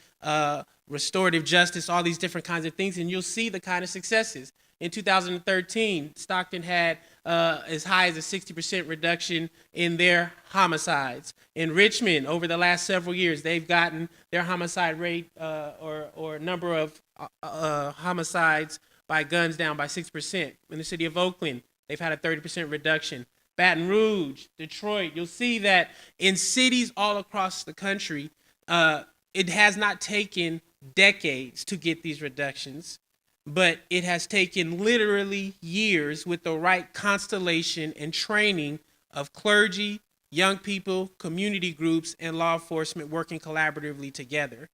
restorative justice, all these different kinds of things, and you'll see the kind of successes. In 2013, Stockton had as high as a 60% reduction in their homicides. In Richmond, over the last several years, they've gotten their homicide rate or number of homicides by guns down by 6%. In the city of Oakland, they've had a 30% reduction. Baton Rouge, Detroit, you'll see that in cities all across the country, it has not taken decades to get these reductions, but it has taken literally years with the right constellation and training of clergy, young people, community groups, and law enforcement working collaboratively together.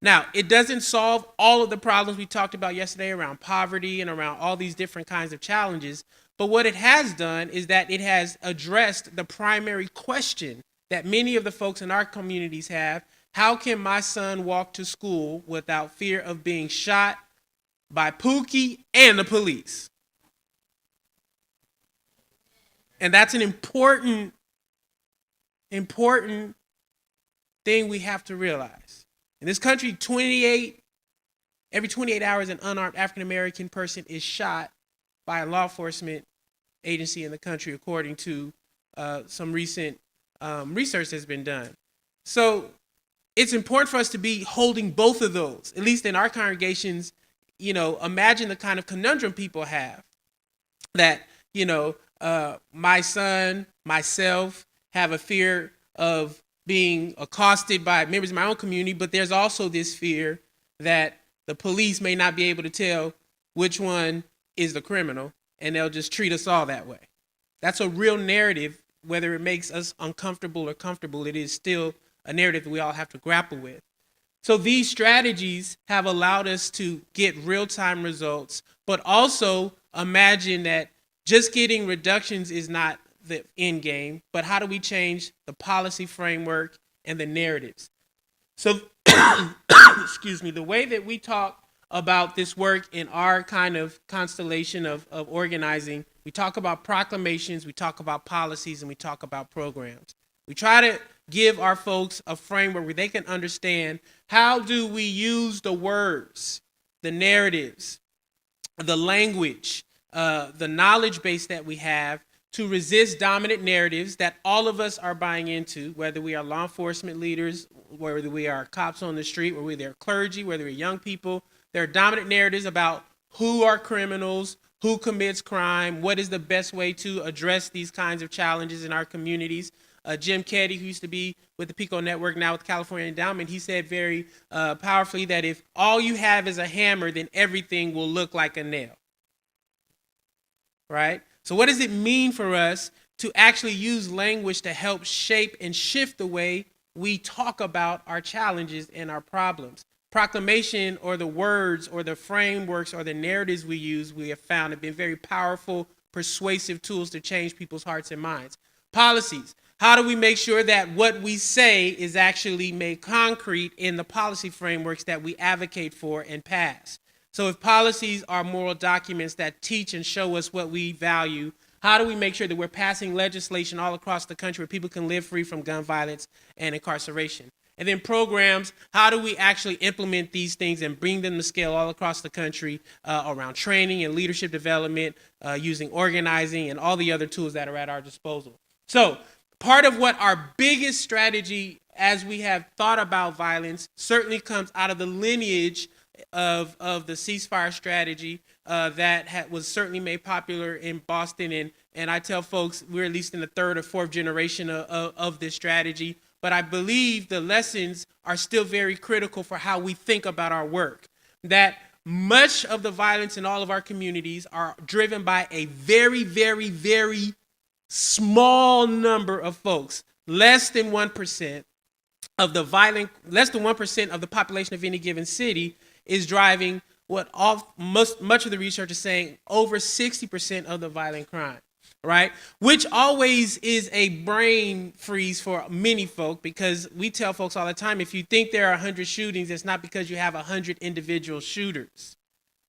Now, it doesn't solve all of the problems we talked about yesterday around poverty and around all these different kinds of challenges, but what it has done is that it has addressed the primary question that many of the folks in our communities have: how can my son walk to school without fear of being shot by Pookie and the police? And that's an important thing we have to realize. In this country, every 28 hours, an unarmed African-American person is shot by a law enforcement agency in the country, according to some recent research that's been done. So it's important for us to be holding both of those, at least in our congregations. Imagine the kind of conundrum people have that, my son, myself have a fear of being accosted by members of my own community, but there's also this fear that the police may not be able to tell which one is the criminal, and they'll just treat us all that way. That's a real narrative. Whether it makes us uncomfortable or comfortable, it is still a narrative that we all have to grapple with. So these strategies have allowed us to get real-time results, but also imagine that just getting reductions is not the end game, but how do we change the policy framework and the narratives? So, excuse me, the way that we talk about this work in our kind of constellation of organizing, we talk about proclamations, we talk about policies, and we talk about programs. We try to give our folks a framework where they can understand how do we use the words, the narratives, the language, the knowledge base that we have to resist dominant narratives that all of us are buying into, whether we are law enforcement leaders, whether we are cops on the street, whether we are clergy, whether we're young people. There are dominant narratives about who are criminals, who commits crime, what is the best way to address these kinds of challenges in our communities. Jim Keddy, who used to be with the PICO Network, now with California Endowment, he said very powerfully that if all you have is a hammer, then everything will look like a nail. Right? So what does it mean for us to actually use language to help shape and shift the way we talk about our challenges and our problems? Proclamation, or the words or the frameworks or the narratives we use, we have found have been very powerful, persuasive tools to change people's hearts and minds. Policies. How do we make sure that what we say is actually made concrete in the policy frameworks that we advocate for and pass? So if policies are moral documents that teach and show us what we value, how do we make sure that we're passing legislation all across the country where people can live free from gun violence and incarceration? And then programs, how do we actually implement these things and bring them to scale all across the country around training and leadership development, using organizing and all the other tools that are at our disposal? So part of what our biggest strategy as we have thought about violence, certainly comes out of the lineage of the ceasefire strategy that was certainly made popular in Boston. And I tell folks we're at least in the third or fourth generation of this strategy. But I believe the lessons are still very critical for how we think about our work. That much of the violence in all of our communities are driven by a very, very, very small number of folks, less than 1% of the less than 1% of the population of any given city is driving much of the research is saying over 60% of the violent crime, right? Which always is a brain freeze for many folk, because we tell folks all the time, if you think there are 100 shootings, it's not because you have 100 individual shooters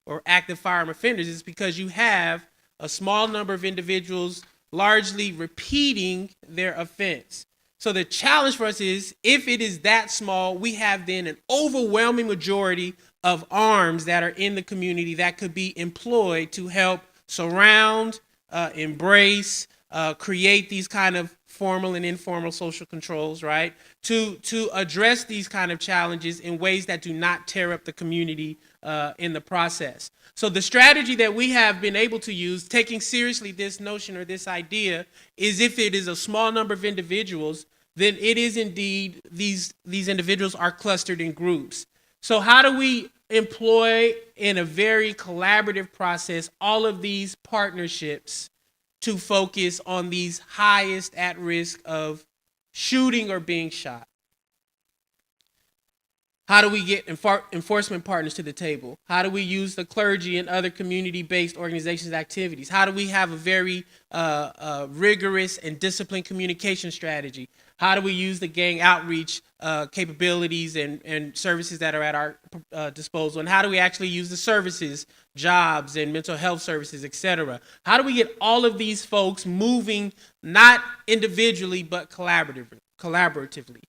or active firearm offenders. It's because you have a small number of individuals largely repeating their offense. So the challenge for us is, if it is that small, we have then an overwhelming majority of arms that are in the community that could be employed to help surround, embrace, create these kind of formal and informal social controls, right? To address these kind of challenges in ways that do not tear up the community in the process. So the strategy that we have been able to use, taking seriously this notion or this idea, is if it is a small number of individuals, then it is indeed these individuals are clustered in groups. So how do we employ in a very collaborative process all of these partnerships to focus on these highest at risk of shooting or being shot? How do we get enforcement partners to the table? How do we use the clergy and other community-based organizations' activities? How do we have a very rigorous and disciplined communication strategy? How do we use the gang outreach capabilities and services that are at our disposal? And how do we actually use the services, jobs and mental health services, et cetera? How do we get all of these folks moving, not individually, but collaboratively?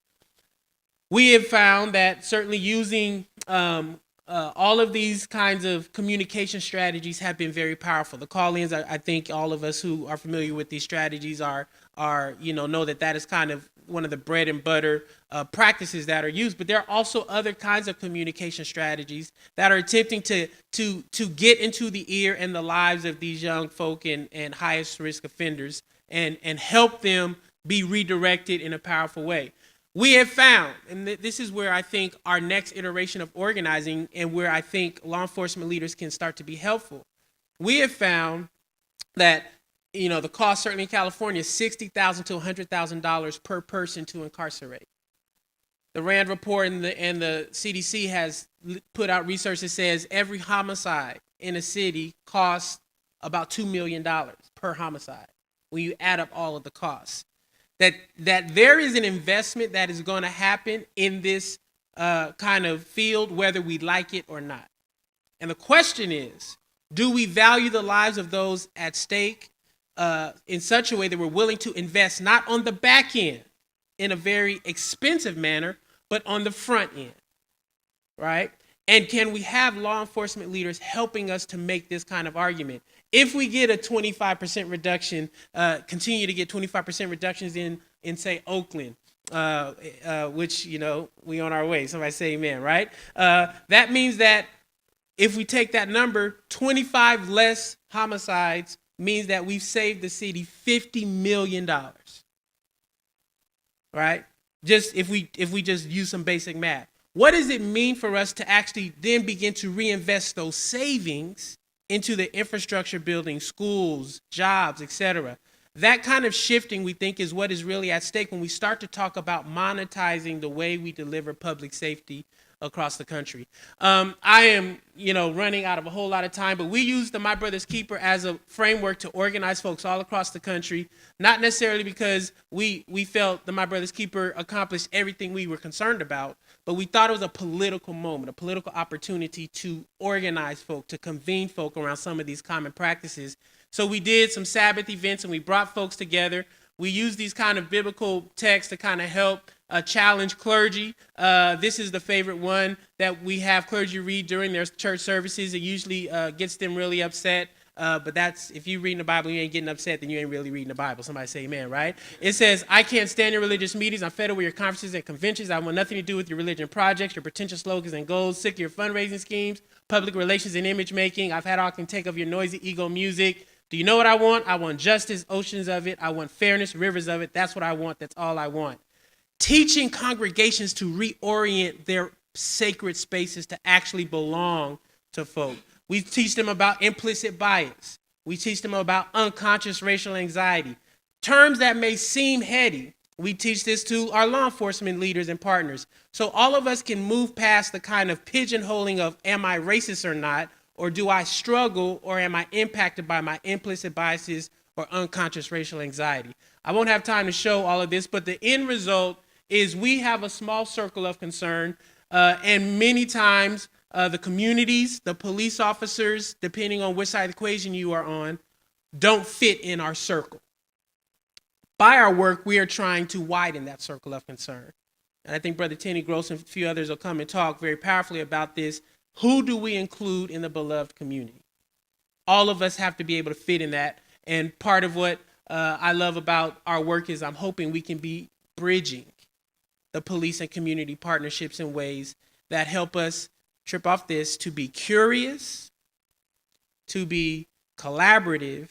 We have found that certainly using all of these kinds of communication strategies have been very powerful. The call-ins, I think all of us who are familiar with these strategies are know that is kind of one of the bread and butter practices that are used. But there are also other kinds of communication strategies that are attempting to get into the ear and the lives of these young folk and highest risk offenders and help them be redirected in a powerful way. We have found, and this is where I think our next iteration of organizing and where I think law enforcement leaders can start to be helpful. We have found that, the cost certainly in California is $60,000 to $100,000 per person to incarcerate. The RAND report and the CDC has put out research that says every homicide in a city costs about $2 million per homicide when you add up all of the costs. That there is an investment that is going to happen in this kind of field, whether we like it or not. And the question is, do we value the lives of those at stake in such a way that we're willing to invest not on the back end in a very expensive manner, but on the front end, right? And can we have law enforcement leaders helping us to make this kind of argument? If we get a 25% reduction, continue to get 25% reductions in say, Oakland, which, we on our way. Somebody say amen, right? That means that if we take that number, 25 less homicides means that we've saved the city $50 million, right? Just if we just use some basic math. What does it mean for us to actually then begin to reinvest those savings into the infrastructure building, schools, jobs, et cetera? That kind of shifting, we think, is what is really at stake when we start to talk about monetizing the way we deliver public safety across the country. I am, running out of a whole lot of time, but we use the My Brother's Keeper as a framework to organize folks all across the country, not necessarily because we felt the My Brother's Keeper accomplished everything we were concerned about, but we thought it was a political moment, a political opportunity to organize folk, to convene folk around some of these common practices. So we did some Sabbath events and we brought folks together. We used these kind of biblical texts to kind of help challenge clergy. This is the favorite one that we have clergy read during their church services. It usually gets them really upset. But that's, if you reading the Bible, you ain't getting upset, then you ain't really reading the Bible. Somebody say amen, right? It says, I can't stand your religious meetings. I'm fed up with your conferences and conventions. I want nothing to do with your religion projects, your pretentious slogans and goals, sick of your fundraising schemes, public relations and image making. I've had all I can take of your noisy ego music. Do you know what I want? I want justice, oceans of it. I want fairness, rivers of it. That's what I want. That's all I want. Teaching congregations to reorient their sacred spaces to actually belong to folk. We teach them about implicit bias. We teach them about unconscious racial anxiety. Terms that may seem heady. We teach this to our law enforcement leaders and partners. So all of us can move past the kind of pigeonholing of am I racist or not, or do I struggle, or am I impacted by my implicit biases or unconscious racial anxiety? I won't have time to show all of this, but the end result is we have a small circle of concern, and many times the communities, the police officers, depending on which side of the equation you are on, don't fit in our circle. By our work, we are trying to widen that circle of concern. And I think Brother Teny Gross and a few others will come and talk very powerfully about this. Who do we include in the beloved community? All of us have to be able to fit in that. And part of what I love about our work is I'm hoping we can be bridging the police and community partnerships in ways that help us trip off this, to be curious, to be collaborative,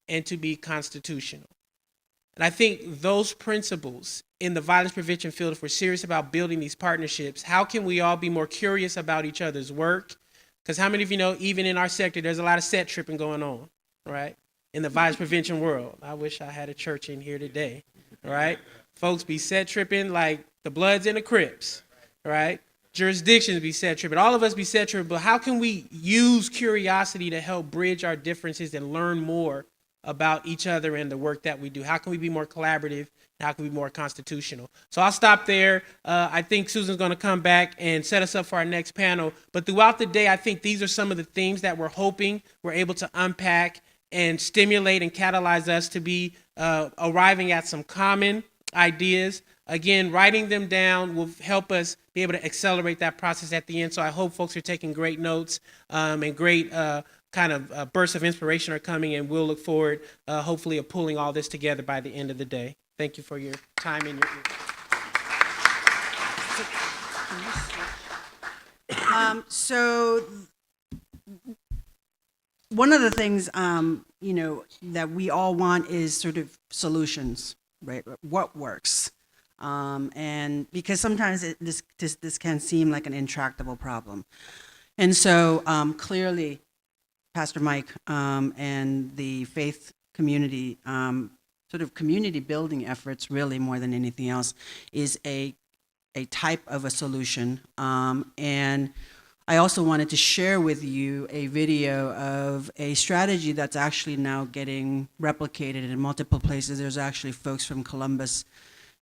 and to be constitutional. And I think those principles in the violence prevention field, if we're serious about building these partnerships, how can we all be more curious about each other's work? Because how many of you know, even in our sector, there's a lot of set tripping going on, right? In the violence prevention world. I wish I had a church in here today, right? Folks be set tripping like the Bloods and the Crips, right? Jurisdictions be set tripping. All of us be set tripping, but how can we use curiosity to help bridge our differences and learn more about each other and the work that we do? How can we be more collaborative? How can we be more constitutional? So I'll stop there. I think Susan's going to come back and set us up for our next panel. But throughout the day, I think these are some of the themes that we're hoping we're able to unpack and stimulate and catalyze us to be arriving at some common ideas. Again, writing them down will help us be able to accelerate that process at the end. So I hope folks are taking great notes and great kind of bursts of inspiration are coming, and we'll look forward, hopefully, of pulling all this together by the end of the day. Thank you for your time and your So one of the things, that we all want is sort of solutions, right? What works? And because sometimes this can seem like an intractable problem. And so clearly, Pastor Mike and the faith community, sort of community building efforts, really more than anything else, is a type of a solution. And I also wanted to share with you a video of a strategy that's actually now getting replicated in multiple places. There's actually folks from Columbus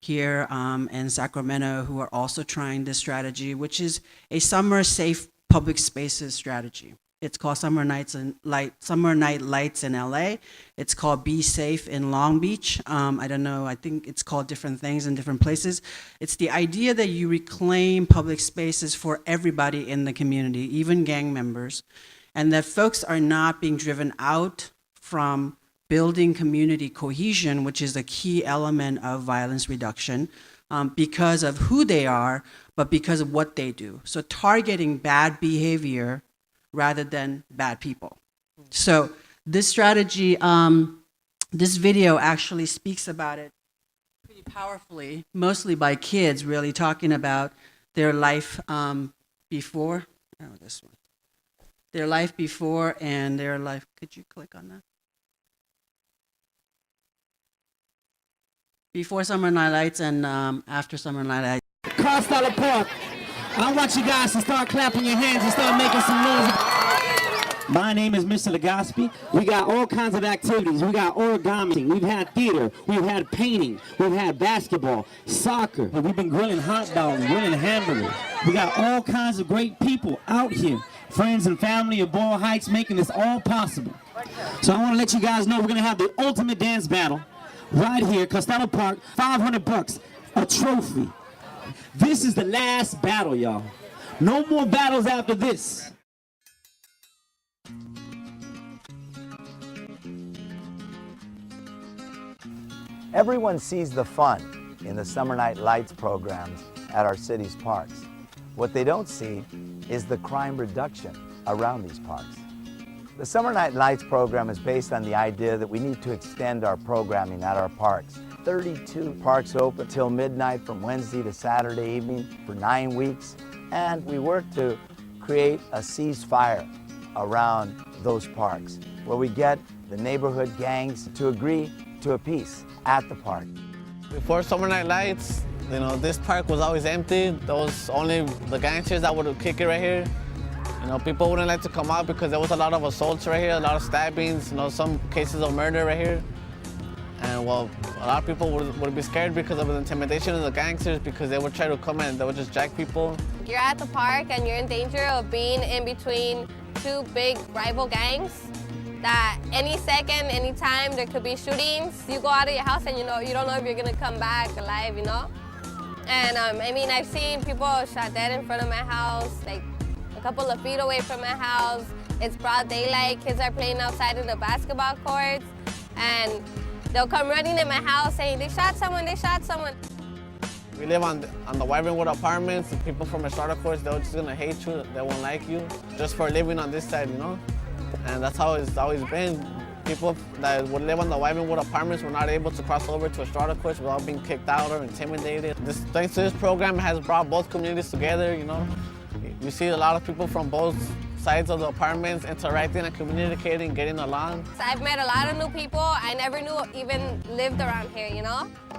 here and Sacramento who are also trying this strategy, which is a summer safe public spaces strategy. It's called Summer Night Lights in LA. It's called Be Safe in Long Beach. I don't know, I think it's called different things in different places. It's the idea that you reclaim public spaces for everybody in the community, even gang members, and that folks are not being driven out from building community cohesion, which is a key element of violence reduction, because of who they are, but because of what they do. So targeting bad behavior rather than bad people. So this strategy, this video actually speaks about it pretty powerfully, mostly by kids really talking about their life before, this one. Their life before and their life, could you click on that? Before Summer Night Lights and after Summer Night Lights. Costello Park. I want you guys to start clapping your hands and start making some noise. My name is Mr. Legaspi. We got all kinds of activities. We got origami. We've had theater. We've had painting. We've had basketball, soccer. We've been grilling hot dogs, grilling hamburgers. We got all kinds of great people out here. Friends and family of Boyle Heights making this all possible. So I want to let you guys know we're going to have the ultimate dance battle right here, Costello Park, $500, a trophy. This is the last battle, y'all. No more battles after this. Everyone sees the fun in the Summer Night Lights programs at our city's parks. What they don't see is the crime reduction around these parks. The Summer Night Lights program is based on the idea that we need to extend our programming at our parks. 32 parks open till midnight from Wednesday to Saturday evening for 9 weeks, and we work to create a ceasefire around those parks where we get the neighborhood gangs to agree to a peace at the park. Before Summer Night Lights, this park was always empty. There was only the gangsters that would kick it right here. People wouldn't like to come out because there was a lot of assaults right here, a lot of stabbings, some cases of murder right here. And well, a lot of people would be scared because of the intimidation of the gangsters, because they would try to come and they would just jack people. You're at the park and you're in danger of being in between two big rival gangs that any second, any time, there could be shootings. You go out of your house and you don't know if you're gonna come back alive, And I've seen people shot dead in front of my house, like a couple of feet away from my house. It's broad daylight, kids are playing outside of the basketball courts, and they'll come running in my house saying, they shot someone, they shot someone. We live on the Wyvenwood apartments. The people from Estrada Courts, they're just gonna hate you, they won't like you, just for living on this side, And that's how it's always been. People that would live on the Wyvenwood apartments were not able to cross over to Estrada Courts without being kicked out or intimidated. Thanks to this program, has brought both communities together, You see a lot of people from both sides of the apartments interacting and communicating, getting along. So I've met a lot of new people I never knew even lived around here,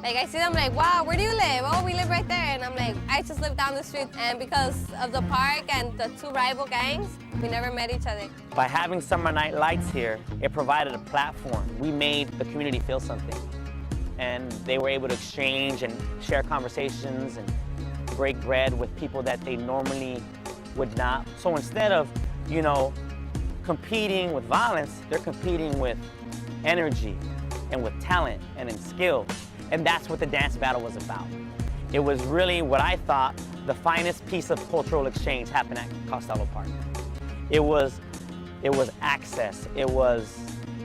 Like I see them like, wow, where do you live? Oh, we live right there. And I'm like, I just live down the street. And because of the park and the two rival gangs, we never met each other. By having Summer Night Lights here, it provided a platform. We made the community feel something. And they were able to exchange and share conversations and break bread with people that they normally would not. So instead of, competing with violence, they're competing with energy and with talent and in skill. And that's what the dance battle was about. It was really what I thought the finest piece of cultural exchange happened at Costello Park. It was access, it was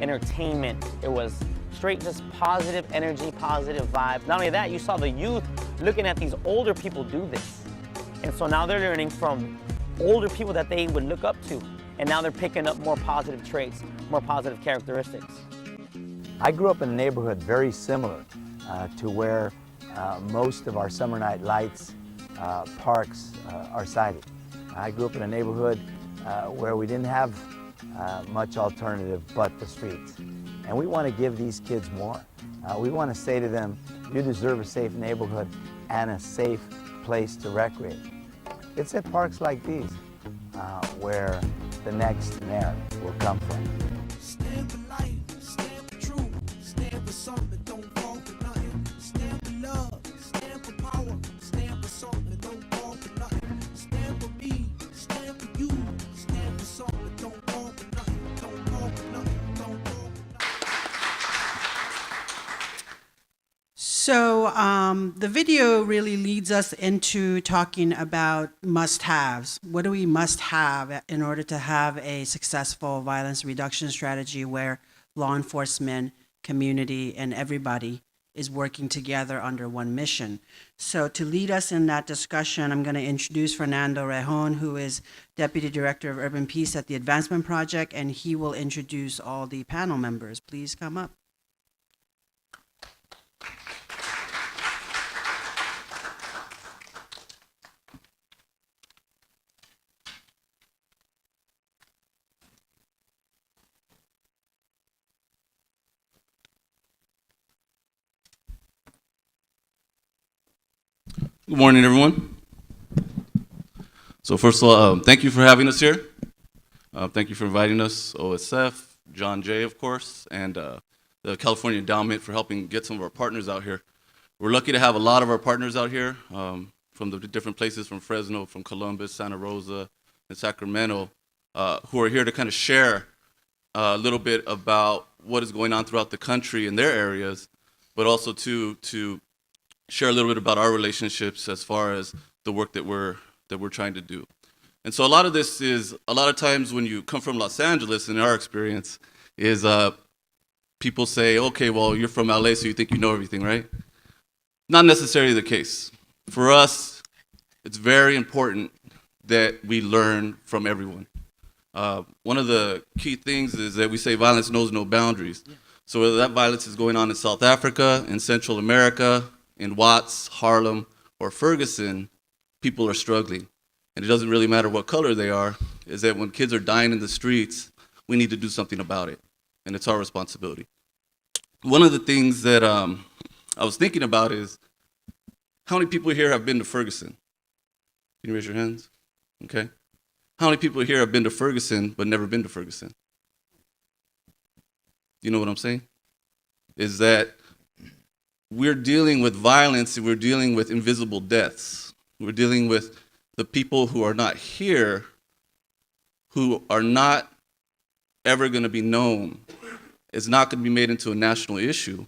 entertainment, it was straight just positive energy, positive vibes. Not only that, you saw the youth looking at these older people do this. And so now they're learning from older people that they would look up to. And now they're picking up more positive traits, more positive characteristics. I grew up in a neighborhood very similar to where most of our Summer Night Lights parks are sited. I grew up in a neighborhood where we didn't have much alternative but the streets. And we want to give these kids more. We want to say to them, you deserve a safe neighborhood and a safe place to recreate. It's at parks like these where the next mayor will come from. Stand for life, stand for truth, stand for something, don't fall for nothing. Stand for love, stand for power, stand for something, don't fall for nothing. Stand for me, stand for you, stand for something, don't fall for nothing, don't fall for nothing, don't fall for nothing. So the video really leads us into talking about must-haves. What do we must have in order to have a successful violence reduction strategy where law enforcement, community, and everybody is working together under one mission? So to lead us in that discussion, I'm going to introduce Fernando Rejon, who is Deputy Director of Urban Peace at the Advancement Project, and he will introduce all the panel members. Please come up. Good morning, everyone. So first of all, thank you for having us here. Thank you for inviting us, OSF, John Jay, of course, and the California Endowment for helping get some of our partners out here. We're lucky to have a lot of our partners out here from the different places, from Fresno, from Columbus, Santa Rosa, and Sacramento, who are here to kind of share a little bit about what is going on throughout the country in their areas, but also to share a little bit about our relationships as far as the work that we're trying to do. And so a lot of this is, a lot of times when you come from Los Angeles, in our experience, is people say, okay, well, you're from LA, so you think you know everything, right? Not necessarily the case. For us, it's very important that we learn from everyone. One of the key things is that we say violence knows no boundaries. So whether that violence is going on in South Africa, in Central America, in Watts, Harlem, or Ferguson, people are struggling. And it doesn't really matter what color they are, is that when kids are dying in the streets, we need to do something about it. And it's our responsibility. One of the things that I was thinking about is, how many people here have been to Ferguson? Can you raise your hands? Okay. How many people here have been to Ferguson but never been to Ferguson? You know what I'm saying? Is that we're dealing with violence and we're dealing with invisible deaths. We're dealing with the people who are not here, who are not ever going to be known. It's not going to be made into a national issue.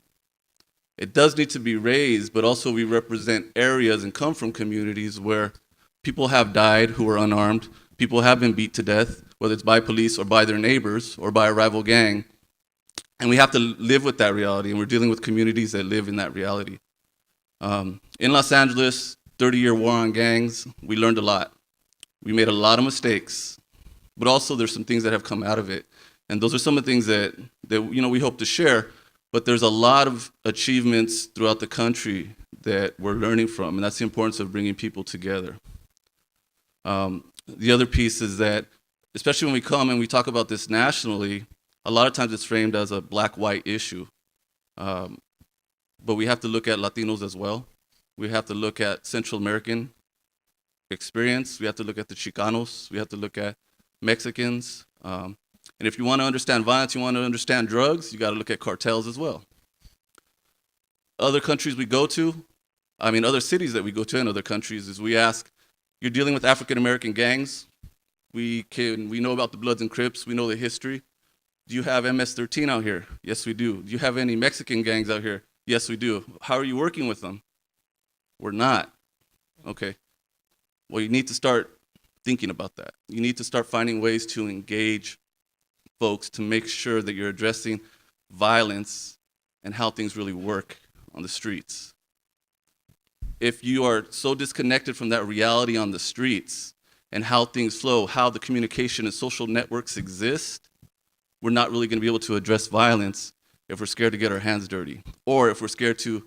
It does need to be raised, but also we represent areas and come from communities where people have died who are unarmed, people have been beat to death, whether it's by police or by their neighbors or by a rival gang. And we have to live with that reality, and we're dealing with communities that live in that reality. In Los Angeles, 30-year war on gangs, we learned a lot. We made a lot of mistakes, but also there's some things that have come out of it. And those are some of the things that we hope to share, but there's a lot of achievements throughout the country that we're learning from, and that's the importance of bringing people together. The other piece is that, especially when we come and we talk about this nationally, a lot of times it's framed as a black-white issue. But we have to look at Latinos as well. We have to look at Central American experience. We have to look at the Chicanos. We have to look at Mexicans. And if you want to understand violence, you want to understand drugs, you got to look at cartels as well. Other countries we go to, other cities that we go to in other countries, is we ask, you're dealing with African-American gangs. We know about the Bloods and Crips. We know the history. Do you have MS-13 out here? Yes, we do. Do you have any Mexican gangs out here? Yes, we do. How are you working with them? We're not. Okay. Well, you need to start thinking about that. You need to start finding ways to engage folks to make sure that you're addressing violence and how things really work on the streets. If you are so disconnected from that reality on the streets and how things flow, how the communication and social networks exist, we're not really going to be able to address violence if we're scared to get our hands dirty, or if we're scared to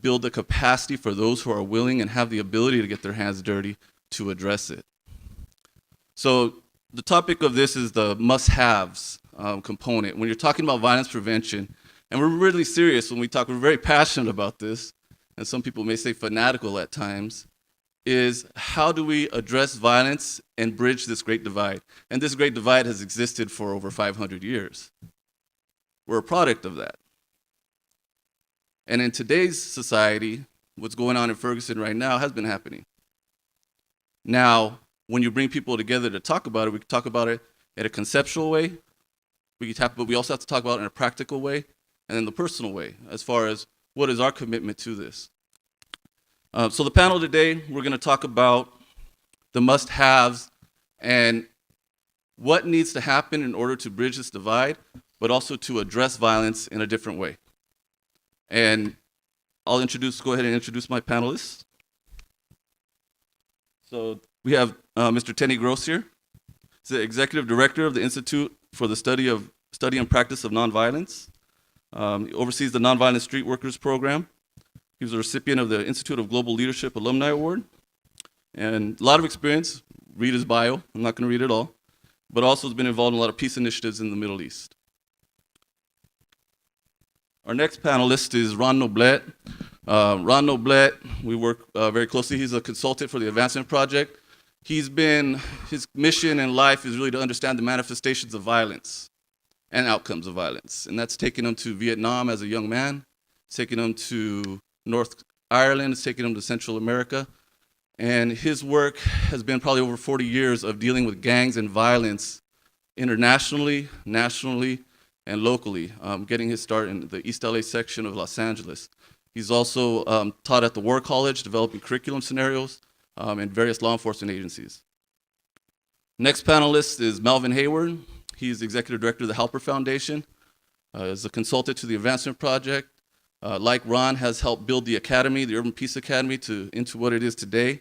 build the capacity for those who are willing and have the ability to get their hands dirty to address it. So the topic of this is the must-haves component. When you're talking about violence prevention, and we're really serious when we talk, we're very passionate about this, and some people may say fanatical at times, is how do we address violence and bridge this great divide? And this great divide has existed for over 500 years. We're a product of that. And in today's society, what's going on in Ferguson right now has been happening. Now, when you bring people together to talk about it, we can talk about it in a conceptual way, but we also have to talk about it in a practical way and in the personal way, as far as what is our commitment to this. So the panel today, we're going to talk about the must-haves and what needs to happen in order to bridge this divide, but also to address violence in a different way. And I'll go ahead and introduce my panelists. So we have Mr. Teny Gross here. He's the Executive Director of the Institute for the Study and Practice of Nonviolence. He oversees the Nonviolent Street Workers Program. He was a recipient of the Institute of Global Leadership Alumni Award. And a lot of experience. Read his bio. I'm not going to read it all. But also has been involved in a lot of peace initiatives in the Middle East. Our next panelist is Ron Noblet. Ron Noblet, we work very closely. He's a consultant for the Advancement Project. His mission in life is really to understand the manifestations of violence and outcomes of violence. And that's taken him to Vietnam as a young man. It's taken him to North Ireland. It's taken him to Central America. And his work has been probably over 40 years of dealing with gangs and violence internationally, nationally, and locally, getting his start in the East LA section of Los Angeles. He's also taught at the War College, developing curriculum scenarios in various law enforcement agencies. Next panelist is Melvyn Hayward. He's the Executive Director of the H.E.L.P.E.R Foundation. As a consultant to the Advancement Project, like Ron, has helped build the academy, the Urban Peace Academy, into what it is today.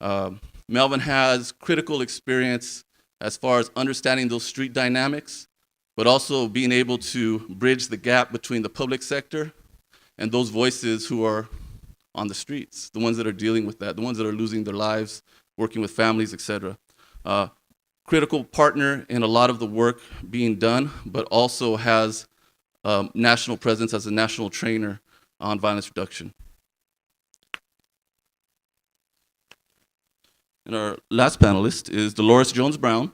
Melvyn has critical experience as far as understanding those street dynamics, but also being able to bridge the gap between the public sector and those voices who are on the streets, the ones that are dealing with that, the ones that are losing their lives, working with families, etc. Critical partner in a lot of the work being done, but also has national presence as a national trainer on violence reduction. And our last panelist is Delores Jones-Brown.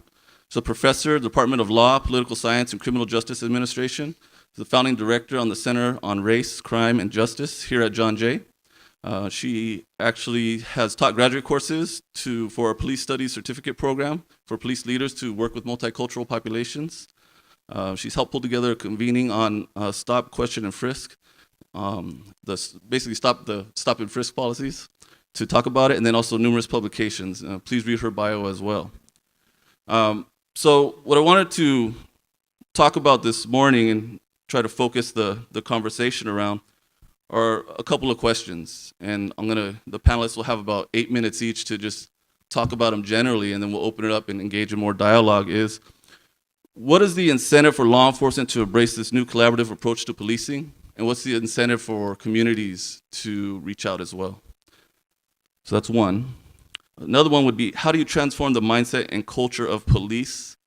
She's a professor, Department of Law, Political Science, and Criminal Justice Administration. She's the founding director on the Center on Race, Crime, and Justice here at John Jay. She actually has taught graduate courses for a police studies certificate program for police leaders to work with multicultural populations. She's helped pull together a convening on stop, question, and frisk, basically stop and frisk policies to talk about it, and then also numerous publications. Please read her bio as well. So what I wanted to talk about this morning and try to focus the conversation around are a couple of questions. And the panelists will have about 8 minutes each to just talk about them generally, and then we'll open it up and engage in more dialogue. Is what is the incentive for law enforcement to embrace this new collaborative approach to policing? And what's the incentive for communities to reach out as well? So that's one. Another one would be, how do you transform the mindset and culture of police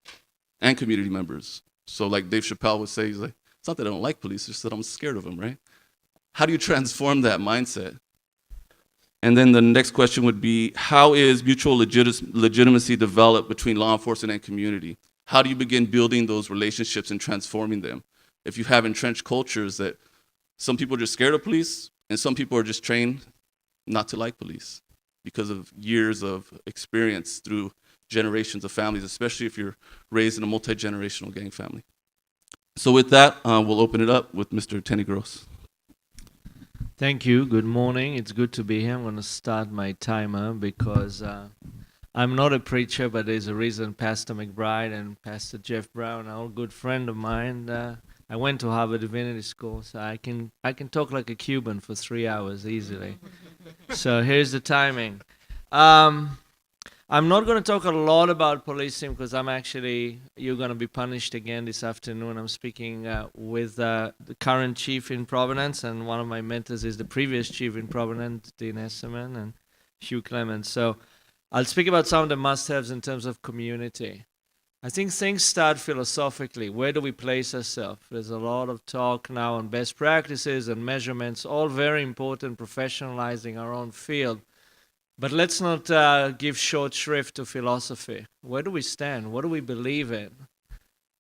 and community members? So like Dave Chappelle would say, he's like, it's not that I don't like police, it's just that I'm scared of them, right? How do you transform that mindset? And then the next question would be, how is mutual legitimacy developed between law enforcement and community? How do you begin building those relationships and transforming them? If you have entrenched cultures that some people are just scared of police and some people are just trained not to like police because of years of experience through generations of families, especially if you're raised in a multi-generational gang family. So with that, we'll open it up with Mr. Teny Gross. Thank you. Good morning. It's good to be here. I'm going to start my timer because I'm not a preacher, but there's a reason Pastor McBride and Pastor Jeff Brown are all good friend of mine. I went to Harvard Divinity School, so I can talk like a Cuban for 3 hours easily. So here's the timing. I'm not going to talk a lot about policing because you're going to be punished again this afternoon. I'm speaking with the current chief in Providence, and one of my mentors is the previous chief in Providence, Dean Esserman and Hugh Clements. So I'll speak about some of the must-haves in terms of community. I think things start philosophically. Where do we place ourselves? There's a lot of talk now on best practices and measurements, all very important, professionalizing our own field. But let's not give short shrift to philosophy. Where do we stand? What do we believe in?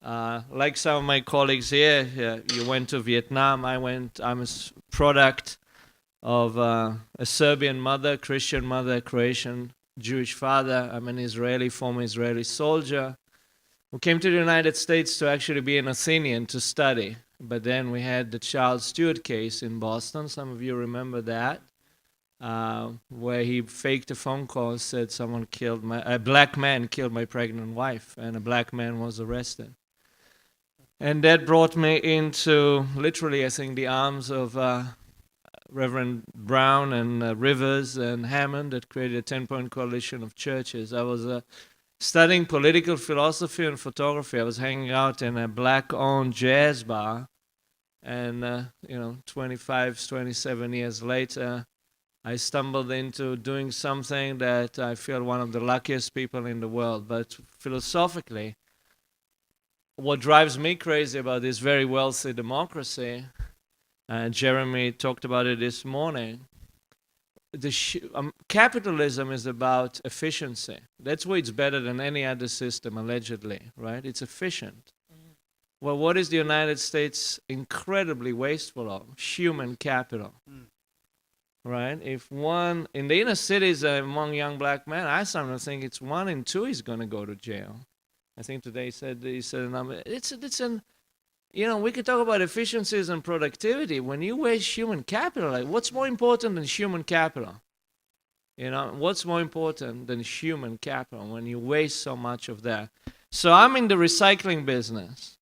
Like some of my colleagues here, you went to Vietnam. I'm a product of a Serbian mother, Christian mother, Croatian Jewish father. I'm an former Israeli soldier who came to the United States to actually be an Athenian to study. But then we had the Charles Stewart case in Boston. Some of you remember that. Where he faked a phone call and said a black man killed my pregnant wife, and a black man was arrested. And that brought me into literally, I think, the arms of Reverend Brown and Rivers and Hammond that created a 10-point coalition of churches. I was studying political philosophy and photography. I was hanging out in a black-owned jazz bar, and 25, 27 years later, I stumbled into doing something that I feel one of the luckiest people in the world. But philosophically, what drives me crazy about this very wealthy democracy, Jeremy talked about it this morning, capitalism is about efficiency. That's why it's better than any other system, allegedly, right? It's efficient. Well, what is the United States incredibly wasteful of? Human capital. Right? If one in the inner cities among young black men, I sometimes think it's 1 in 2 is going to go to jail. I think today he said a number. We could talk about efficiencies and productivity. When you waste human capital, like what's more important than human capital? What's more important than human capital when you waste so much of that? So I'm in the recycling business.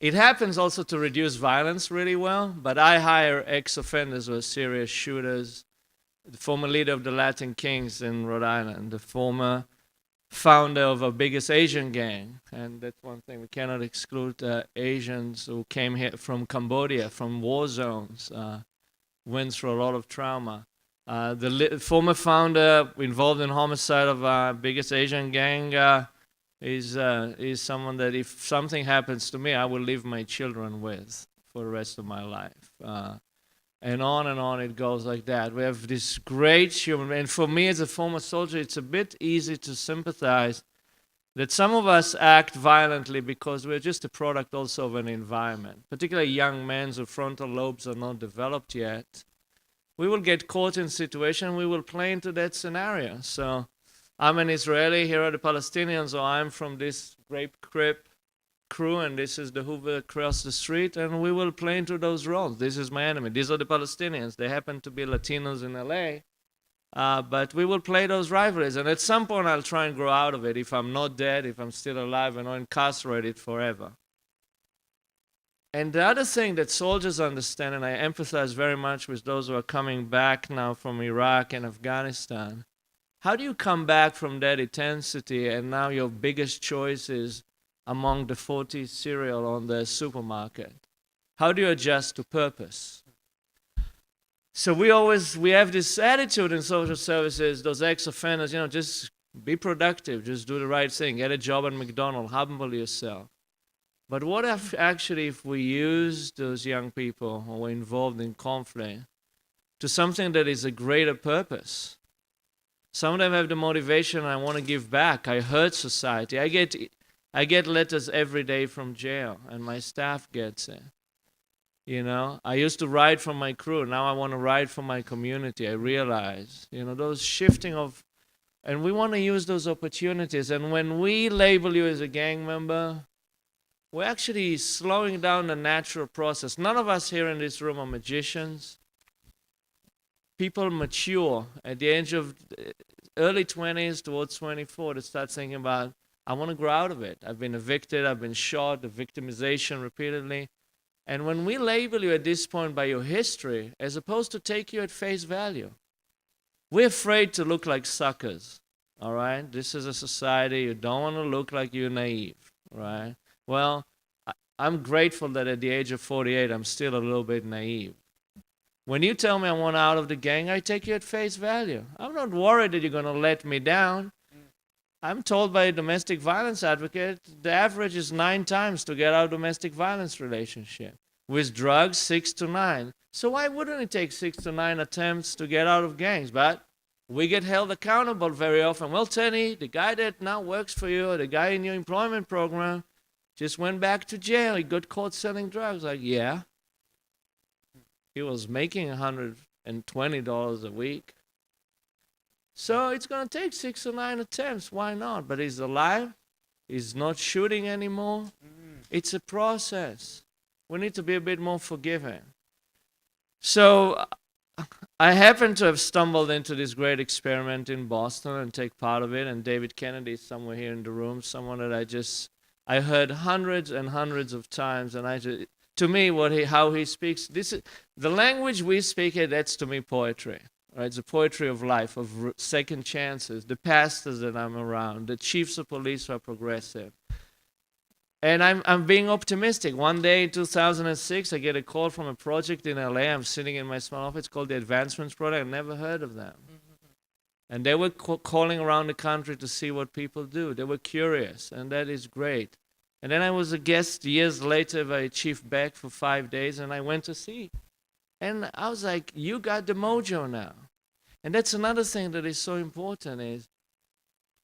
It happens also to reduce violence really well, but I hire ex-offenders who are serious shooters, the former leader of the Latin Kings in Rhode Island, the former founder of our biggest Asian gang, and that's one thing, we cannot exclude Asians who came here from Cambodia, from war zones, went through a lot of trauma. The former founder involved in homicide of our biggest Asian gang is someone that if something happens to me, I will leave my children with for the rest of my life. And on it goes like that. We have this great human, and for me as a former soldier, it's a bit easy to sympathize that some of us act violently because we're just a product also of an environment, particularly young men whose frontal lobes are not developed yet. We will get caught in a situation, we will play into that scenario. So I'm an Israeli, here are the Palestinians, or I'm from this grape crib crew, and this is the Hoover across the street, and we will play into those roles. This is my enemy. These are the Palestinians. They happen to be Latinos in LA, but we will play those rivalries, and at some point I'll try and grow out of it if I'm not dead, if I'm still alive and not incarcerated forever. And the other thing that soldiers understand, and I empathize very much with those who are coming back now from Iraq and Afghanistan, how do you come back from that intensity and now your biggest choice is among the 40 cereal on the supermarket? How do you adjust to purpose? So we have this attitude in social services, those ex-offenders, just be productive, just do the right thing, get a job at McDonald's, humble yourself. But what if we use those young people who are involved in conflict to something that is a greater purpose? Some of them have the motivation, I want to give back, I hurt society. I get letters every day from jail, and my staff gets it. I used to ride for my crew. Now I want to ride for my community. I realize, those shifting of, and we want to use those opportunities. And when we label you as a gang member, we're actually slowing down the natural process. None of us here in this room are magicians. People mature at the age of early 20s towards 24 to start thinking about, I want to grow out of it. I've been evicted, I've been shot, the victimization repeatedly. And when we label you at this point by your history, as opposed to take you at face value, we're afraid to look like suckers, all right? This is a society, you don't want to look like you're naive, right? Well, I'm grateful that at the age of 48, I'm still a little bit naive. When you tell me I want out of the gang, I take you at face value. I'm not worried that you're going to let me down. I'm told by a domestic violence advocate, the average is 9 times to get out of domestic violence relationship. With drugs, 6 to 9. So why wouldn't it take 6 to 9 attempts to get out of gangs? But we get held accountable very often. Well, Teny, the guy that now works for you, the guy in your employment program, just went back to jail. He got caught selling drugs. Like, yeah. He was making $120 a week. So it's going to take 6 or 9 attempts. Why not? But he's alive. He's not shooting anymore. It's a process. We need to be a bit more forgiving. So I happen to have stumbled into this great experiment in Boston and take part of it. And David Kennedy is somewhere here in the room, someone that I heard hundreds and hundreds of times. And to me, how he speaks, the language we speak here, that's to me poetry. Right? It's the poetry of life, of second chances, the pastors that I'm around, the chiefs of police who are progressive. And I'm being optimistic. One day in 2006, I get a call from a project in LA. I'm sitting in my small office called the Advancements Project. I've never heard of them. And they were calling around the country to see what people do. They were curious, and that is great. And then I was a guest years later by Chief Beck for 5 days, and I went to see. And I was like, you got the mojo now. And that's another thing that is so important is,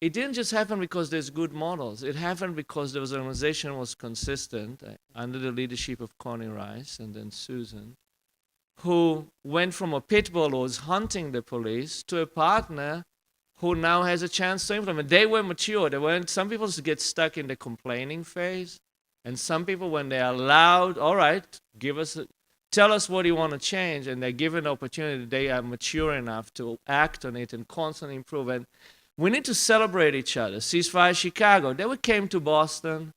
it didn't just happen because there's good models. It happened because there was an organization that was consistent under the leadership of Connie Rice and then Susan, who went from a pit bull who was hunting the police to a partner who now has a chance to implement. They were mature. Some people get stuck in the complaining phase, and some people, when they are allowed, all right, tell us what you want to change, and they're given the opportunity, they are mature enough to act on it and constantly improve. And we need to celebrate each other. Ceasefire Chicago, they came to Boston.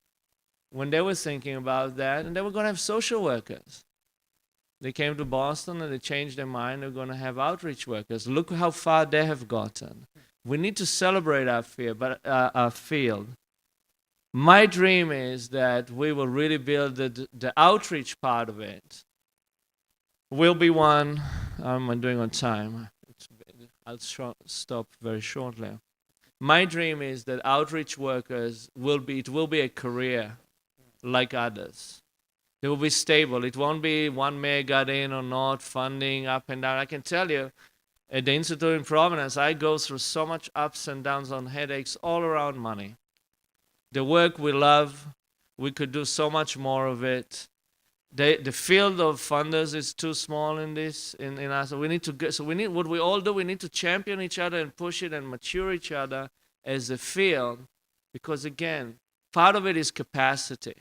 when they were thinking about that, and they were going to have social workers. They came to Boston and they changed their mind. They're going to have outreach workers. Look how far they have gotten. We need to celebrate our field. My dream is that we will really build the outreach part of it. Will be one. I'm doing on time. I'll stop very shortly. My dream is that outreach workers will be a career like others. They will be stable. It won't be one mayor got in or not, funding up and down. I can tell you, at the Institute in Providence, I go through so much ups and downs on headaches all around money. The work we love, we could do so much more of it. The field of funders is too small in this, in us. We need to get, so we need, what we all do, we need to champion each other and push it and mature each other as a field, because again, part of it is capacity.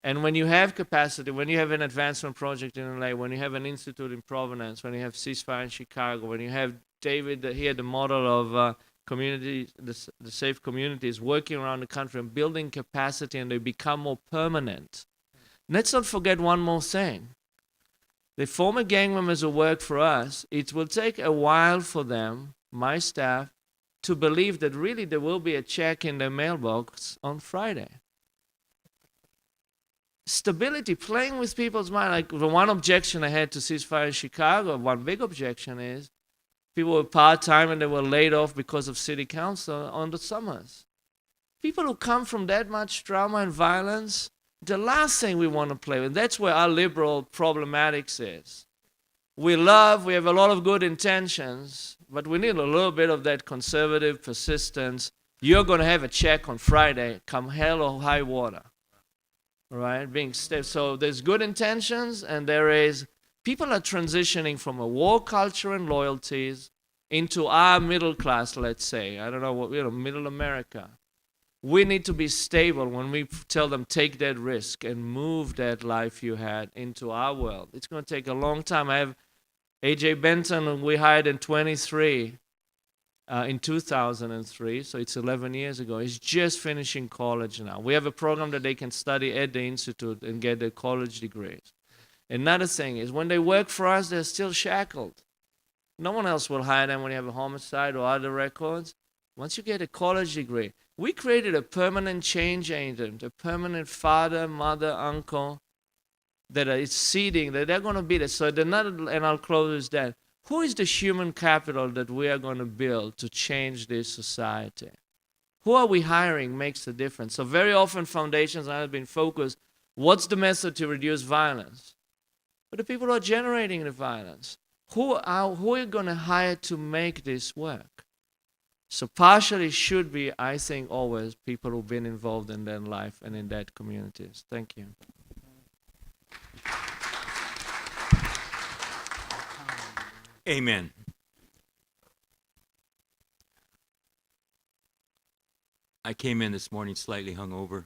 And when you have capacity, when you have an advancement project in LA, when you have an institute in Providence, when you have Ceasefire in Chicago, when you have David here, the model of community, the safe communities, working around the country and building capacity, and they become more permanent. Let's not forget one more thing. The former gang members who work for us, it will take a while for them, my staff, to believe that really there will be a check in their mailbox on Friday. Stability, playing with people's mind. Like the one objection I had to Ceasefire in Chicago, one big objection is people were part-time and they were laid off because of city council on the summers. People who come from that much trauma and violence, the last thing we want to play with. That's where our liberal problematics is. We have a lot of good intentions, but we need a little bit of that conservative persistence. You're going to have a check on Friday, come hell or high water. Right, being stiff. So there's good intentions, and there is, people are transitioning from a war culture and loyalties into our middle class, let's say. I don't know what, middle America. We need to be stable when we tell them take that risk and move that life you had into our world. It's going to take a long time. I have A.J. Benton, who we hired in 2003, so it's 11 years ago. He's just finishing college now. We have a program that they can study at the Institute and get their college degrees. Another thing is when they work for us, they're still shackled. No one else will hire them when you have a homicide or other records. Once you get a college degree, we created a permanent change agent, a permanent father, mother, uncle that is seeding, that they're going to be there. So they're not, and I'll close with that. Who is the human capital that we are going to build to change this society? Who are we hiring makes a difference. So very often foundations have been focused, what's the method to reduce violence? But the people who are generating the violence, who are you going to hire to make this work? So partially should be, I think, always people who've been involved in their life and in that communities. Thank you. Amen. I came in this morning slightly hungover.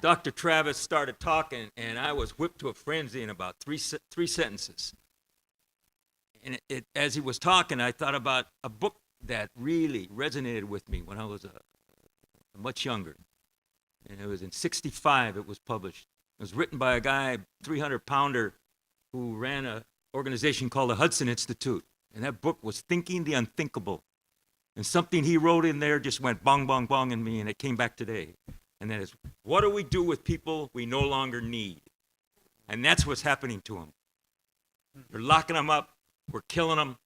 Dr. Travis started talking, and I was whipped to a frenzy in about three sentences. And as he was talking, I thought about a book that really resonated with me when I was much younger. And it was in '65 it was published. It was written by a guy, 300-pounder, who ran an organization called the Hudson Institute. And that book was Thinking the Unthinkable. And something he wrote in there just went bong, bong, bong in me, and it came back today. And that is, what do we do with people we no longer need? And that's what's happening to them. They're locking them up. We're killing them.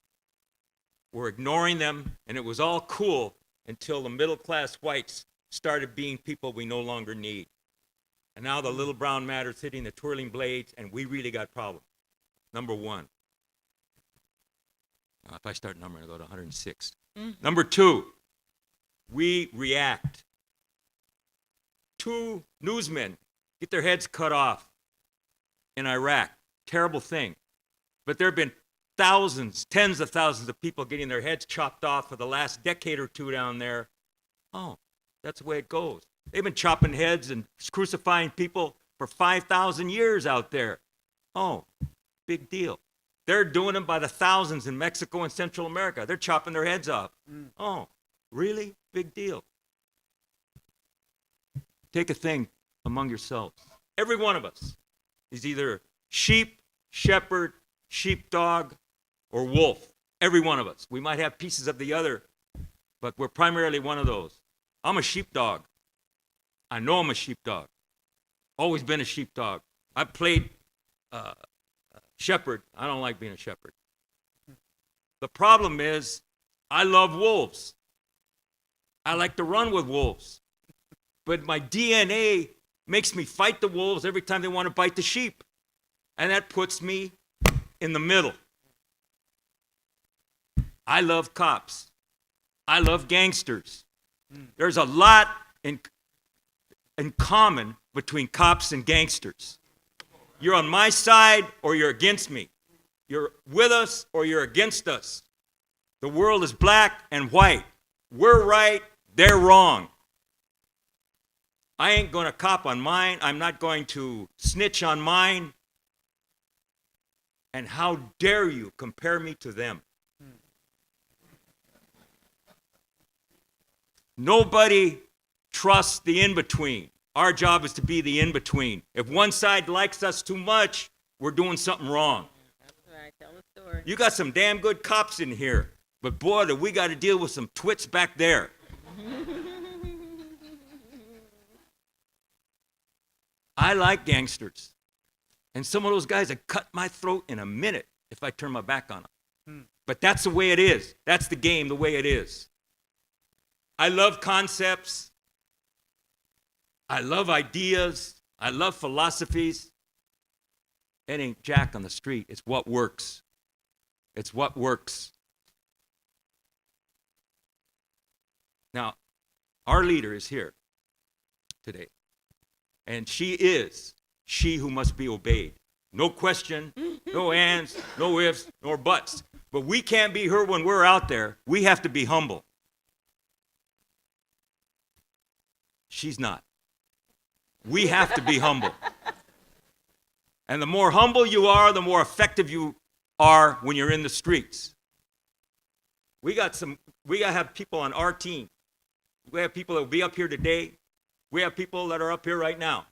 We're ignoring them. And it was all cool until the middle-class whites started being people we no longer need. And now the little brown matter's hitting the twirling blades, and we really got problems. Number one. If I start numbering, I'll go to 106. Number two, we react. 2 newsmen get their heads cut off in Iraq. Terrible thing. But there have been thousands, tens of thousands of people getting their heads chopped off for the last decade or two down there. Oh, that's the way it goes. They've been chopping heads and crucifying people for 5,000 years out there. Oh, big deal. They're doing them by the thousands in Mexico and Central America. They're chopping their heads off. Oh, really? Big deal. Take a thing among yourselves. Every one of us is either sheep, shepherd, sheepdog, or wolf. Every one of us. We might have pieces of the other, but we're primarily one of those. I'm a sheepdog. I know I'm a sheepdog. Always been a sheepdog. I played shepherd. I don't like being a shepherd. The problem is I love wolves. I like to run with wolves. But my DNA makes me fight the wolves every time they want to bite the sheep. And that puts me in the middle. I love cops. I love gangsters. There's a lot in common between cops and gangsters. You're on my side or you're against me. You're with us or you're against us. The world is black and white. We're right, they're wrong. I ain't going to cop on mine. I'm not going to snitch on mine. And how dare you compare me to them? Nobody trusts the in-between. Our job is to be the in-between. If one side likes us too much, we're doing something wrong. That's right. Tell the story. You got some damn good cops in here, but boy, do we got to deal with some twits back there. I like gangsters. And some of those guys would cut my throat in a minute if I turn my back on them. But that's the way it is. That's the game, the way it is. I love concepts. I love ideas. I love philosophies. It ain't jack on the street. It's what works. It's what works. Now, our leader is here today. And she is she who must be obeyed. No question, no ands, no ifs, nor buts. But we can't be her when we're out there. We have to be humble. She's not. We have to be humble. And the more humble you are, the more effective you are when you're in the streets. We got to have people on our team. We have people that will be up here today. We have people that are up here right now.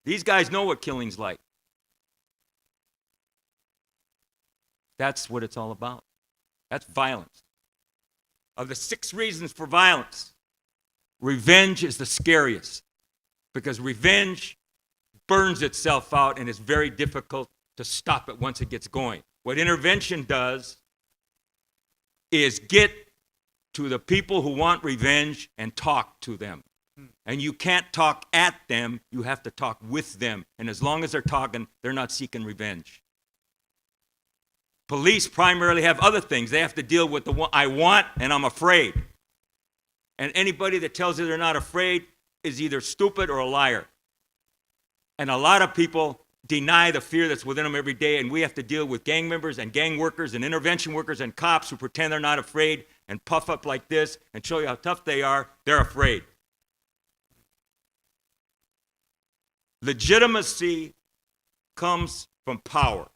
These guys know what killing's like. That's what it's all about. That's violence. Of the 6 reasons for violence, revenge is the scariest, because revenge burns itself out and it's very difficult to stop it once it gets going. What intervention does is get to the people who want revenge and talk to them. And you can't talk at them, you have to talk with them. And as long as they're talking, they're not seeking revenge. Police primarily have other things. They have to deal with the one I want and I'm afraid. And anybody that tells you they're not afraid is either stupid or a liar. And a lot of people deny the fear that's within them every day, and we have to deal with gang members and gang workers and intervention workers and cops who pretend they're not afraid and puff up like this and show you how tough they are. They're afraid. Legitimacy comes from power.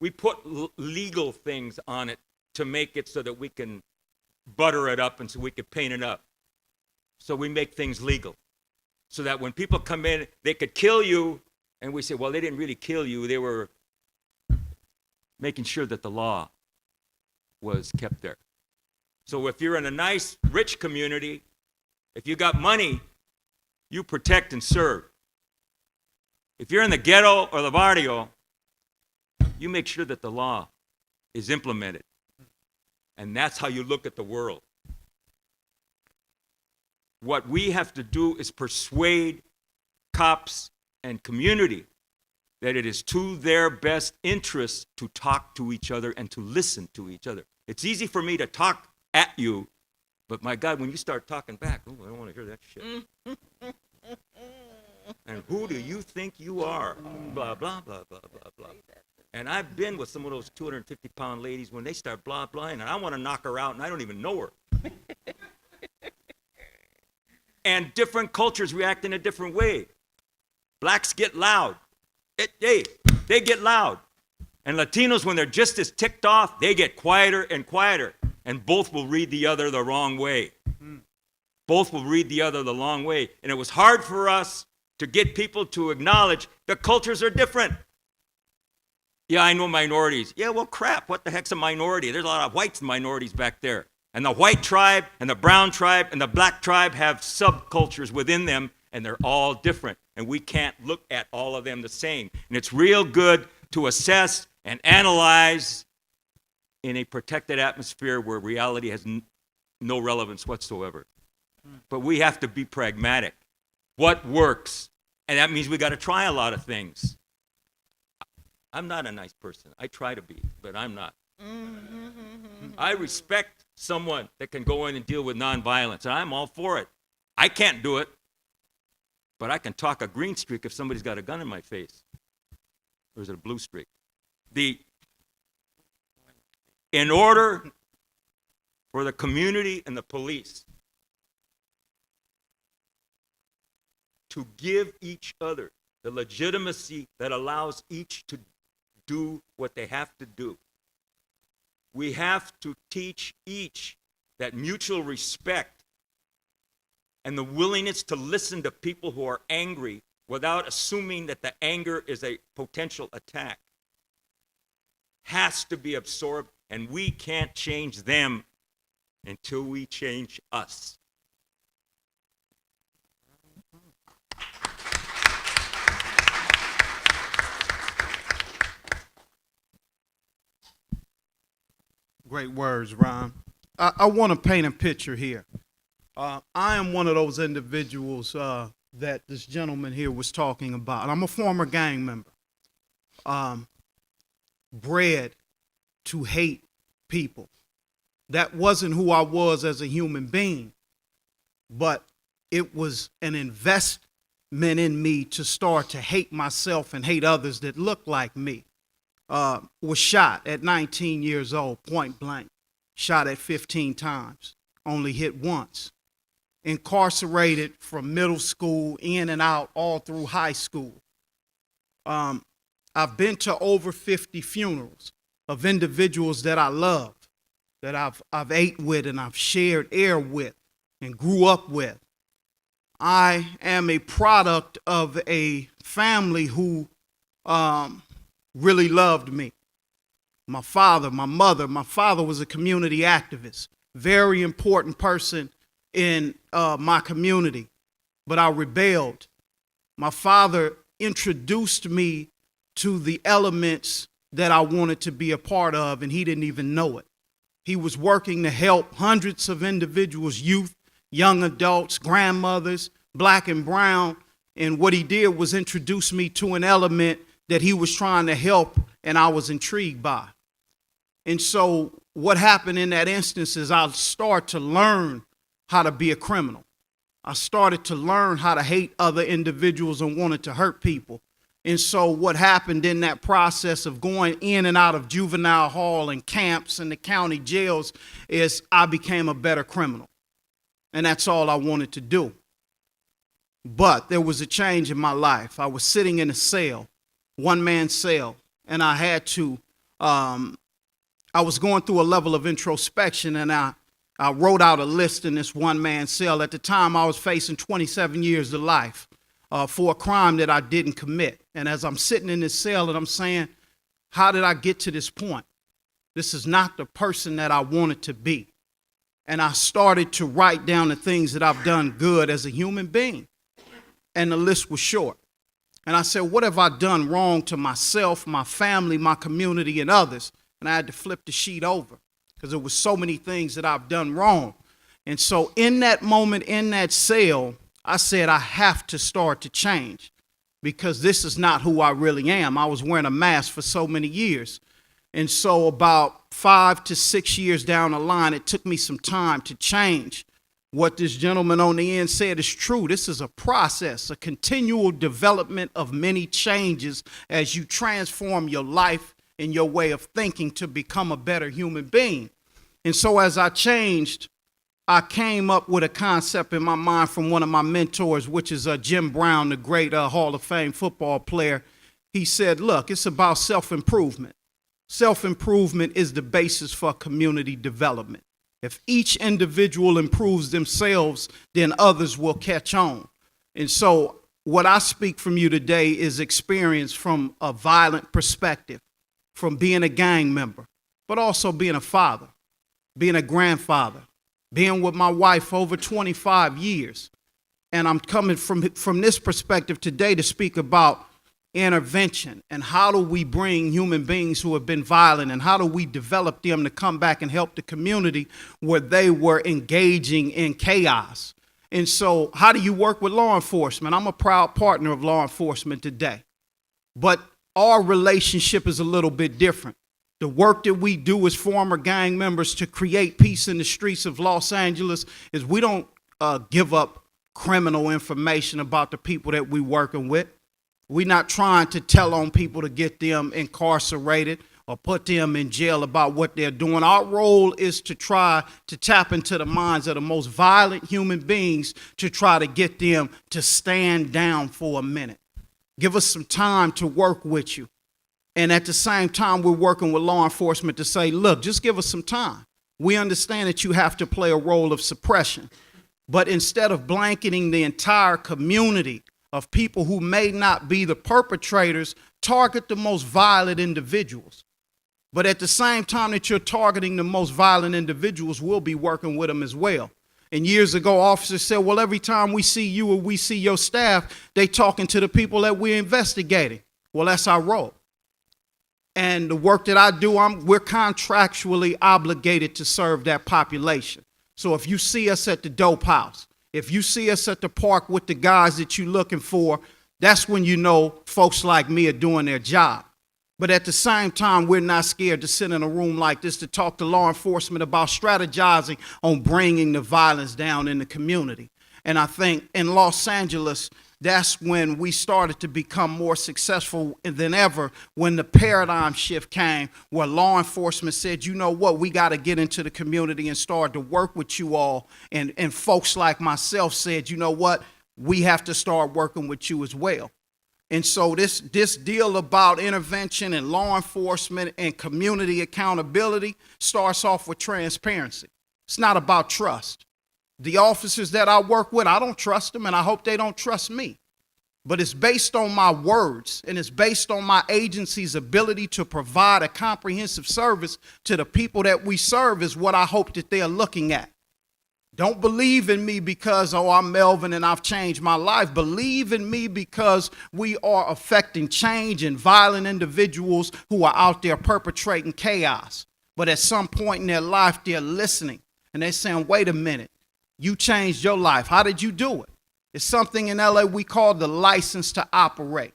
We put legal things on it to make it so that we can butter it up and so we can paint it up. So we make things legal. So that when people come in, they could kill you, and we say, well, they didn't really kill you. They were making sure that the law was kept there. So if you're in a nice, rich community, if you got money, you protect and serve. If you're in the ghetto or the barrio, you make sure that the law is implemented. And that's how you look at the world. What we have to do is persuade cops and community that it is to their best interest to talk to each other and to listen to each other. It's easy for me to talk at you, but my God, when you start talking back, oh, I don't want to hear that shit. And who do you think you are? Blah, blah, blah, blah, blah, blah. And I've been with some of those 250-pound ladies when they start blah, blahing, and I want to knock her out, and I don't even know her. And different cultures react in a different way. Blacks get loud. They get loud. And Latinos, when they're just as ticked off, they get quieter and quieter. And both will read the other the wrong way. Both will read the other the wrong way. And it was hard for us to get people to acknowledge the cultures are different. Yeah, I know minorities. Yeah, well, crap, what the heck's a minority? There's a lot of whites and minorities back there. And the white tribe and the brown tribe and the black tribe have subcultures within them, and they're all different. And we can't look at all of them the same. And it's real good to assess and analyze in a protected atmosphere where reality has no relevance whatsoever. But we have to be pragmatic. What works? And that means we got to try a lot of things. I'm not a nice person. I try to be, but I'm not. I respect someone that can go in and deal with nonviolence, and I'm all for it. I can't do it, but I can talk a green streak if somebody's got a gun in my face. Or is it a blue streak? In order for the community and the police to give each other the legitimacy that allows each to do what they have to do, we have to teach each that mutual respect and the willingness to listen to people who are angry without assuming that the anger is a potential attack has to be absorbed, and we can't change them until we change us. Great words, Ron. I want to paint a picture here. I am one of those individuals that this gentleman here was talking about. I'm a former gang member, bred to hate people. That wasn't who I was as a human being, but it was an investment in me to start to hate myself and hate others that look like me. Was shot at 19 years old, point blank, shot at 15 times, only hit once. Incarcerated from middle school, in and out, all through high school. I've been to over 50 funerals of individuals that I love, that I've ate with and I've shared air with and grew up with. I am a product of a family who really loved me. My father, my mother. My father was a community activist, very important person in my community, but I rebelled. My father introduced me to the elements that I wanted to be a part of, and he didn't even know it. He was working to help hundreds of individuals, youth, young adults, grandmothers, black and brown, and what he did was introduce me to an element that he was trying to help, and I was intrigued by. And so what happened in that instance is I started to learn how to be a criminal. I started to learn how to hate other individuals and wanted to hurt people. And so what happened in that process of going in and out of juvenile hall and camps and the county jails is I became a better criminal. And that's all I wanted to do. But there was a change in my life. I was sitting in a cell, one-man cell, and I had to, I was going through a level of introspection, and I wrote out a list in this one-man cell. At the time, I was facing 27 years to life for a crime that I didn't commit. And as I'm sitting in this cell and I'm saying, how did I get to this point? This is not the person that I wanted to be. And I started to write down the things that I've done good as a human being. And the list was short. And I said, what have I done wrong to myself, my family, my community, and others? And I had to flip the sheet over because there was so many things that I've done wrong. And so in that moment, in that cell, I said, I have to start to change because this is not who I really am. I was wearing a mask for so many years. And so about 5 to 6 years down the line, it took me some time to change. What this gentleman on the end said is true. This is a process, a continual development of many changes as you transform your life and your way of thinking to become a better human being. And so as I changed, I came up with a concept in my mind from one of my mentors, which is Jim Brown, the great Hall of Fame football player. He said, look, it's about self-improvement. Self-improvement is the basis for community development. If each individual improves themselves, then others will catch on. And so what I speak from you today is experience from a violent perspective, from being a gang member, but also being a father, being a grandfather, being with my wife over 25 years. And I'm coming from this perspective today to speak about intervention and how do we bring human beings who have been violent and how do we develop them to come back and help the community where they were engaging in chaos. And so how do you work with law enforcement? I'm a proud partner of law enforcement today, but our relationship is a little bit different. The work that we do as former gang members to create peace in the streets of Los Angeles is we don't give up criminal information about the people that we're working with. We're not trying to tell on people to get them incarcerated or put them in jail about what they're doing. Our role is to try to tap into the minds of the most violent human beings to try to get them to stand down for a minute. Give us some time to work with you. And at the same time, we're working with law enforcement to say, look, just give us some time. We understand that you have to play a role of suppression. But instead of blanketing the entire community of people who may not be the perpetrators, target the most violent individuals. But at the same time that you're targeting the most violent individuals, we'll be working with them as well. And years ago, officers said, well, every time we see you or we see your staff, they talking to the people that we're investigating. Well, that's our role. And the work that I do, we're contractually obligated to serve that population. So if you see us at the dope house, if you see us at the park with the guys that you're looking for, that's when you know folks like me are doing their job. But at the same time, we're not scared to sit in a room like this to talk to law enforcement about strategizing on bringing the violence down in the community. And I think in Los Angeles, that's when we started to become more successful than ever, when the paradigm shift came, where law enforcement said, you know what, we got to get into the community and start to work with you all. And folks like myself said, you know what, we have to start working with you as well. And so this deal about intervention and law enforcement and community accountability starts off with transparency. It's not about trust. The officers that I work with, I don't trust them, and I hope they don't trust me. But it's based on my words, and it's based on my agency's ability to provide a comprehensive service to the people that we serve is what I hope that they're looking at. Don't believe in me because, oh, I'm Melvyn and I've changed my life. Believe in me because we are affecting change in violent individuals who are out there perpetrating chaos. But at some point in their life, they're listening, and they're saying, wait a minute. You changed your life. How did you do it? It's something in LA we call the license to operate.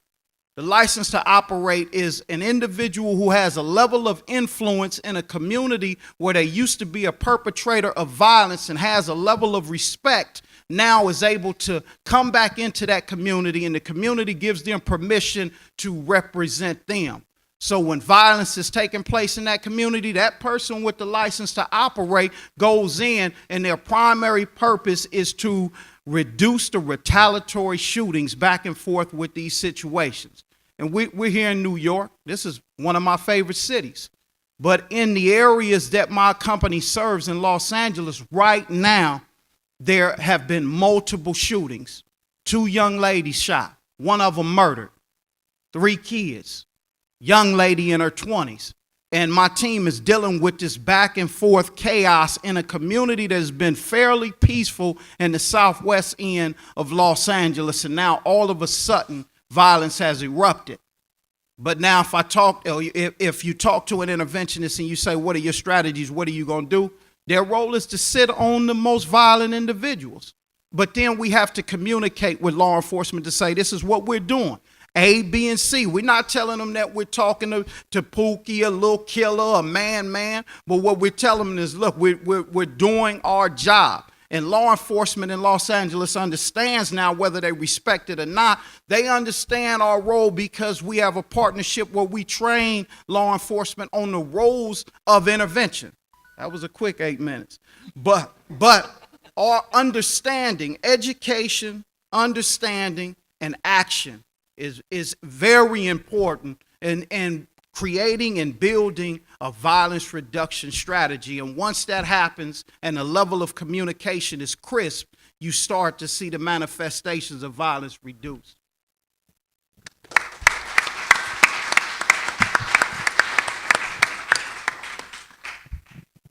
The license to operate is an individual who has a level of influence in a community where they used to be a perpetrator of violence and has a level of respect, now is able to come back into that community, and the community gives them permission to represent them. So when violence is taking place in that community, that person with the license to operate goes in, and their primary purpose is to reduce the retaliatory shootings back and forth with these situations. And we're here in New York. This is one of my favorite cities. But in the areas that my company serves in Los Angeles right now, there have been multiple shootings. 2 young ladies shot, one of them murdered, 3 kids. Young lady in her 20s. And my team is dealing with this back and forth chaos in a community that has been fairly peaceful in the southwest end of Los Angeles. And now all of a sudden, violence has erupted. But now if you talk to an interventionist and you say, what are your strategies? What are you going to do? Their role is to sit on the most violent individuals. But then we have to communicate with law enforcement to say, this is what we're doing. A, B, and C. We're not telling them that we're talking to Pookie, a little killer, a man. But what we're telling them is, look, we're doing our job. And law enforcement in Los Angeles understands now, whether they respect it or not. They understand our role because we have a partnership where we train law enforcement on the roles of intervention. That was a quick 8 minutes. But our understanding, education, understanding, and action is very important. And creating and building a violence reduction strategy. And once that happens and the level of communication is crisp, you start to see the manifestations of violence reduce.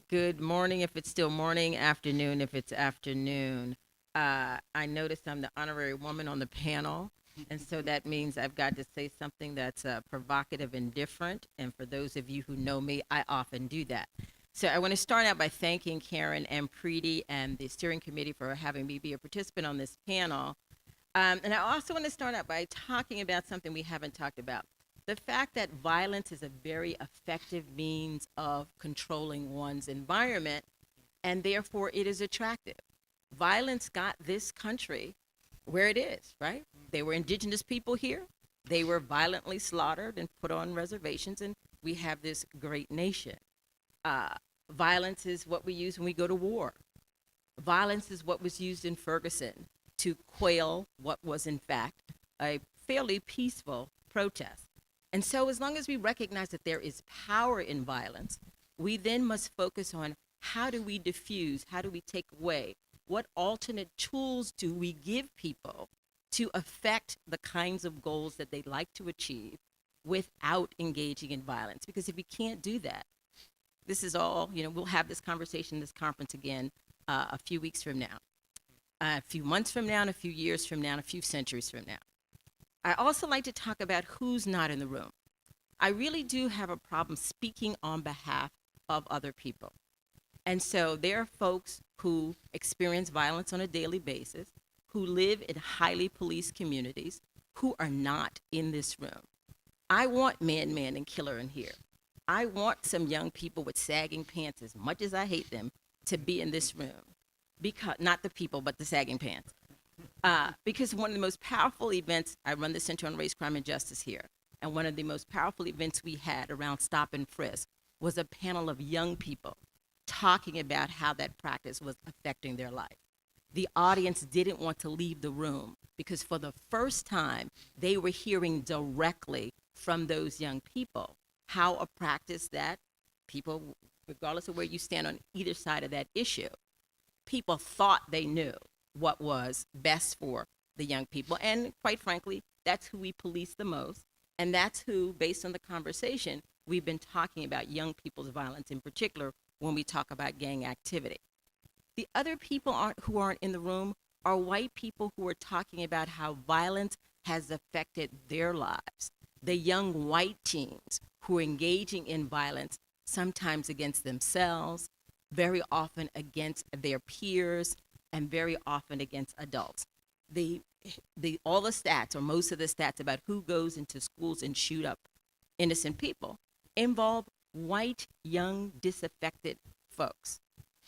Good morning if it's still morning, afternoon if it's afternoon. I noticed I'm the honorary woman on the panel, and so that means I've got to say something that's provocative and different. And for those of you who know me, I often do that. So I want to start out by thanking Karen and Preeti and the steering committee for having me be a participant on this panel. And I also want to start out by talking about something we haven't talked about. The fact that violence is a very effective means of controlling one's environment, and therefore it is attractive. Violence got this country where it is, right? They were indigenous people here. They were violently slaughtered and put on reservations, and we have this great nation. Violence is what we use when we go to war. Violence is what was used in Ferguson to quell what was, in fact, a fairly peaceful protest. And so as long as we recognize that there is power in violence, we then must focus on how do we diffuse, how do we take away, what alternate tools do we give people to affect the kinds of goals that they'd like to achieve without engaging in violence? Because if we can't do that, this is all, we'll have this conversation, this conference again a few weeks from now, a few months from now, and a few years from now, and a few centuries from now. I also like to talk about who's not in the room. I really do have a problem speaking on behalf of other people. And so there are folks who experience violence on a daily basis, who live in highly policed communities, who are not in this room. I want Man, and Killer in here. I want some young people with sagging pants, as much as I hate them, to be in this room. Because, not the people, but the sagging pants. Because one of the most powerful events, I run the Center on Race, Crime, and Justice here, and one of the most powerful events we had around Stop and Frisk was a panel of young people talking about how that practice was affecting their life. The audience didn't want to leave the room because for the first time, they were hearing directly from those young people how a practice that people, regardless of where you stand on either side of that issue, people thought they knew what was best for the young people. And quite frankly, that's who we police the most. And that's who, based on the conversation, we've been talking about young people's violence in particular when we talk about gang activity. The other people who aren't in the room are white people who are talking about how violence has affected their lives. The young white teens who are engaging in violence, sometimes against themselves, very often against their peers, and very often against adults. All the stats, or most of the stats about who goes into schools and shoot up innocent people involve white, young, disaffected folks.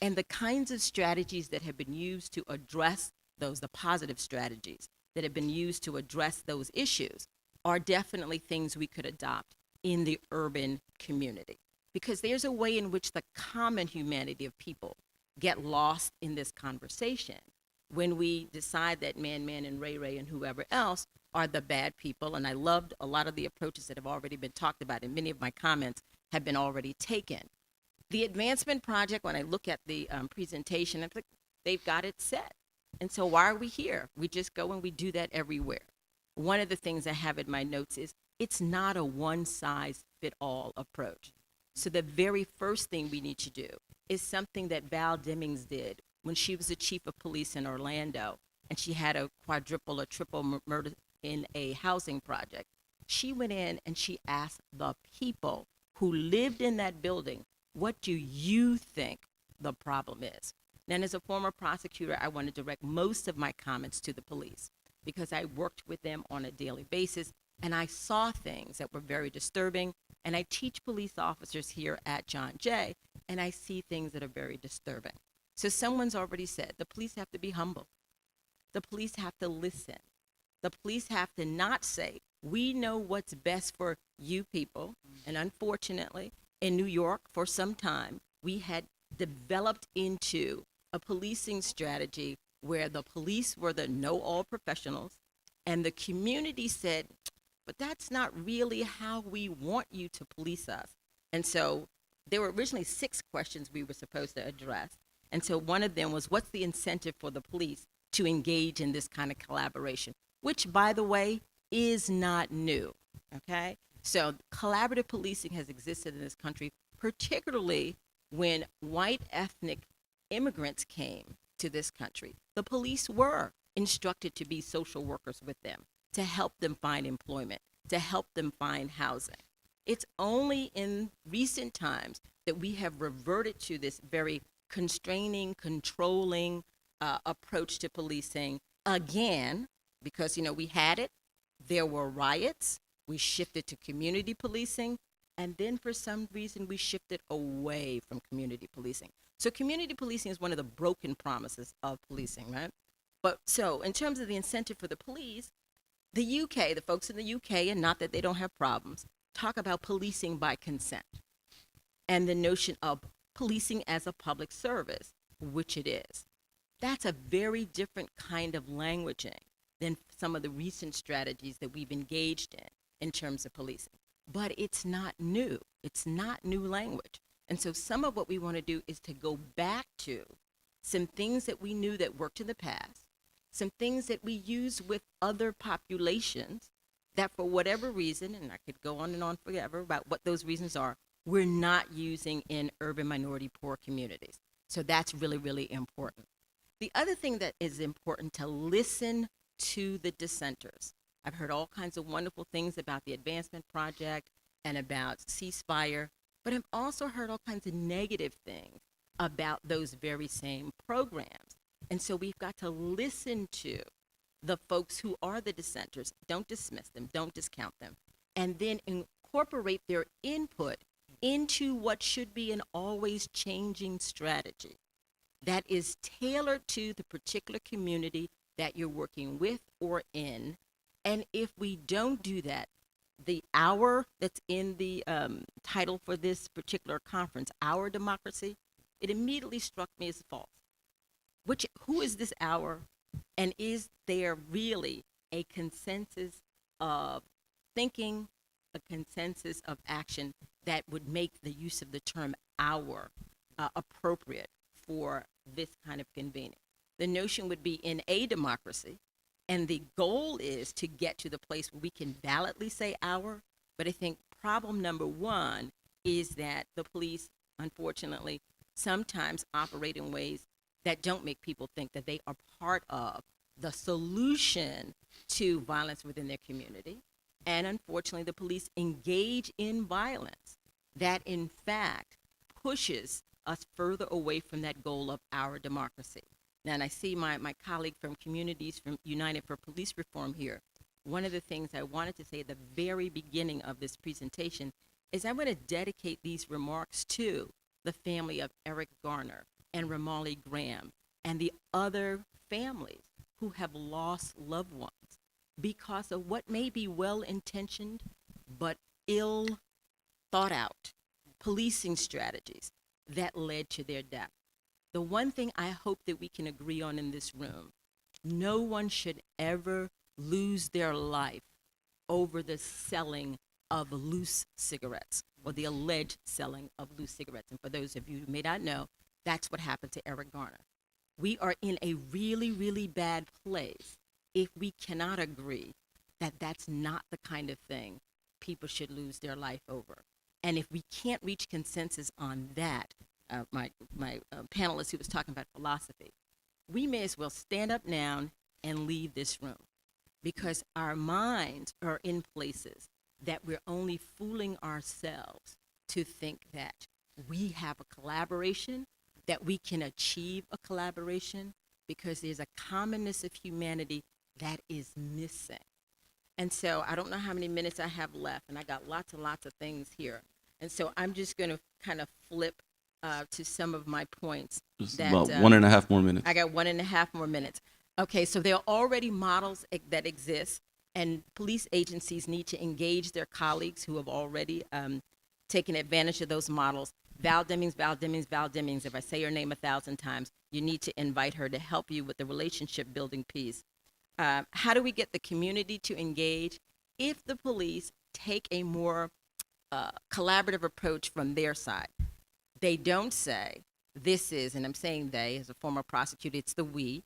And the kinds of strategies that have been used to address those, the positive strategies that have been used to address those issues are definitely things we could adopt in the urban community. Because there's a way in which the common humanity of people get lost in this conversation when we decide that Man, and Ray, and whoever else are the bad people. And I loved a lot of the approaches that have already been talked about, and many of my comments have been already taken. The Advancement Project, when I look at the presentation, I think they've got it set. And so why are we here? We just go and we do that everywhere. One of the things I have in my notes is it's not a one-size-fit-all approach. So the very first thing we need to do is something that Val Demings did when she was the chief of police in Orlando, and she had a quadruple or triple murder in a housing project. She went in and she asked the people who lived in that building, what do you think the problem is? And as a former prosecutor, I want to direct most of my comments to the police because I worked with them on a daily basis and I saw things that were very disturbing. And I teach police officers here at John Jay, and I see things that are very disturbing. So someone's already said the police have to be humble. The police have to listen. The police have to not say, we know what's best for you people. And unfortunately, in New York, for some time, we had developed into a policing strategy where the police were the know-all professionals, and the community said, but that's not really how we want you to police us. And so there were originally 6 questions we were supposed to address. And so one of them was, what's the incentive for the police to engage in this kind of collaboration, which, by the way, is not new, okay? So collaborative policing has existed in this country, particularly when white ethnic immigrants came to this country. The police were instructed to be social workers with them, to help them find employment, to help them find housing. It's only in recent times that we have reverted to this very constraining, controlling approach to policing again, because, we had it, there were riots, we shifted to community policing, and then for some reason we shifted away from community policing. So community policing is one of the broken promises of policing, right? But so in terms of the incentive for the police, the UK, the folks in the UK, and not that they don't have problems, talk about policing by consent and the notion of policing as a public service, which it is. That's a very different kind of languaging than some of the recent strategies that we've engaged in terms of policing. But it's not new. It's not new language. And so some of what we want to do is to go back to some things that we knew that worked in the past, some things that we use with other populations that for whatever reason, and I could go on and on forever about what those reasons are, we're not using in urban minority poor communities. So that's really, really important. The other thing that is important to listen to the dissenters. I've heard all kinds of wonderful things about the Advancement Project and about ceasefire, but I've also heard all kinds of negative things about those very same programs. And so we've got to listen to the folks who are the dissenters. Don't dismiss them, don't discount them, and then incorporate their input into what should be an always changing strategy that is tailored to the particular community that you're working with or in. And if we don't do that, the hour that's in the title for this particular conference, Our Democracy, it immediately struck me as false. Who is this hour? And is there really a consensus of thinking, a consensus of action that would make the use of the term hour appropriate for this kind of convening? The notion would be in a democracy, and the goal is to get to the place where we can validly say our, but I think problem number one is that the police, unfortunately, sometimes operate in ways that don't make people think that they are part of the solution to violence within their community. And unfortunately, the police engage in violence that in fact pushes us further away from that goal of our democracy. Now, and I see my colleague from Communities from United for Police Reform here. One of the things I wanted to say at the very beginning of this presentation is I'm going to dedicate these remarks to the family of Eric Garner and Ramali Graham and the other families who have lost loved ones because of what may be well-intentioned but ill thought out policing strategies that led to their death. The one thing I hope that we can agree on in this room, no one should ever lose their life over the selling of loose cigarettes or the alleged selling of loose cigarettes. And for those of you who may not know, that's what happened to Eric Garner. We are in a really, really bad place if we cannot agree that that's not the kind of thing people should lose their life over. And if we can't reach consensus on that, my panelist who was talking about philosophy, we may as well stand up now and leave this room because our minds are in places that we're only fooling ourselves to think that we have a collaboration, that we can achieve a collaboration because there's a commonness of humanity that is missing. And so I don't know how many minutes I have left, and I got lots and lots of things here. And so I'm just going to kind of flip to some of my points. Just that, about 1.5 more minutes. I got 1.5 more minutes. Okay, so there are already models that exist, and police agencies need to engage their colleagues who have already taken advantage of those models. Val Demings, Val Demings, Val Demings. If I say her name 1,000 times, you need to invite her to help you with the relationship building piece. How do we get the community to engage? if the police take a more collaborative approach from their side. They don't say, this is, and I'm saying they, as a former prosecutor, it's the we.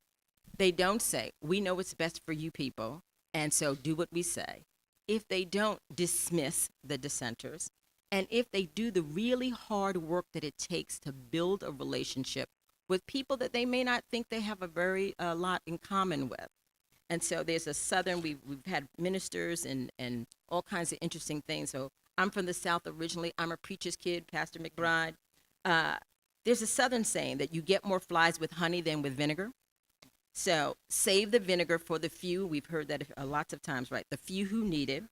They don't say, we know what's best for you people, and so do what we say. If they don't dismiss the dissenters, and if they do the really hard work that it takes to build a relationship with people that they may not think they have a lot in common with. And so there's a Southern, we've had ministers and all kinds of interesting things. So I'm from the South originally. I'm a preacher's kid, Pastor McBride. There's a Southern saying that you get more flies with honey than with vinegar. So save the vinegar for the few. We've heard that lots of times, right? The few who need it.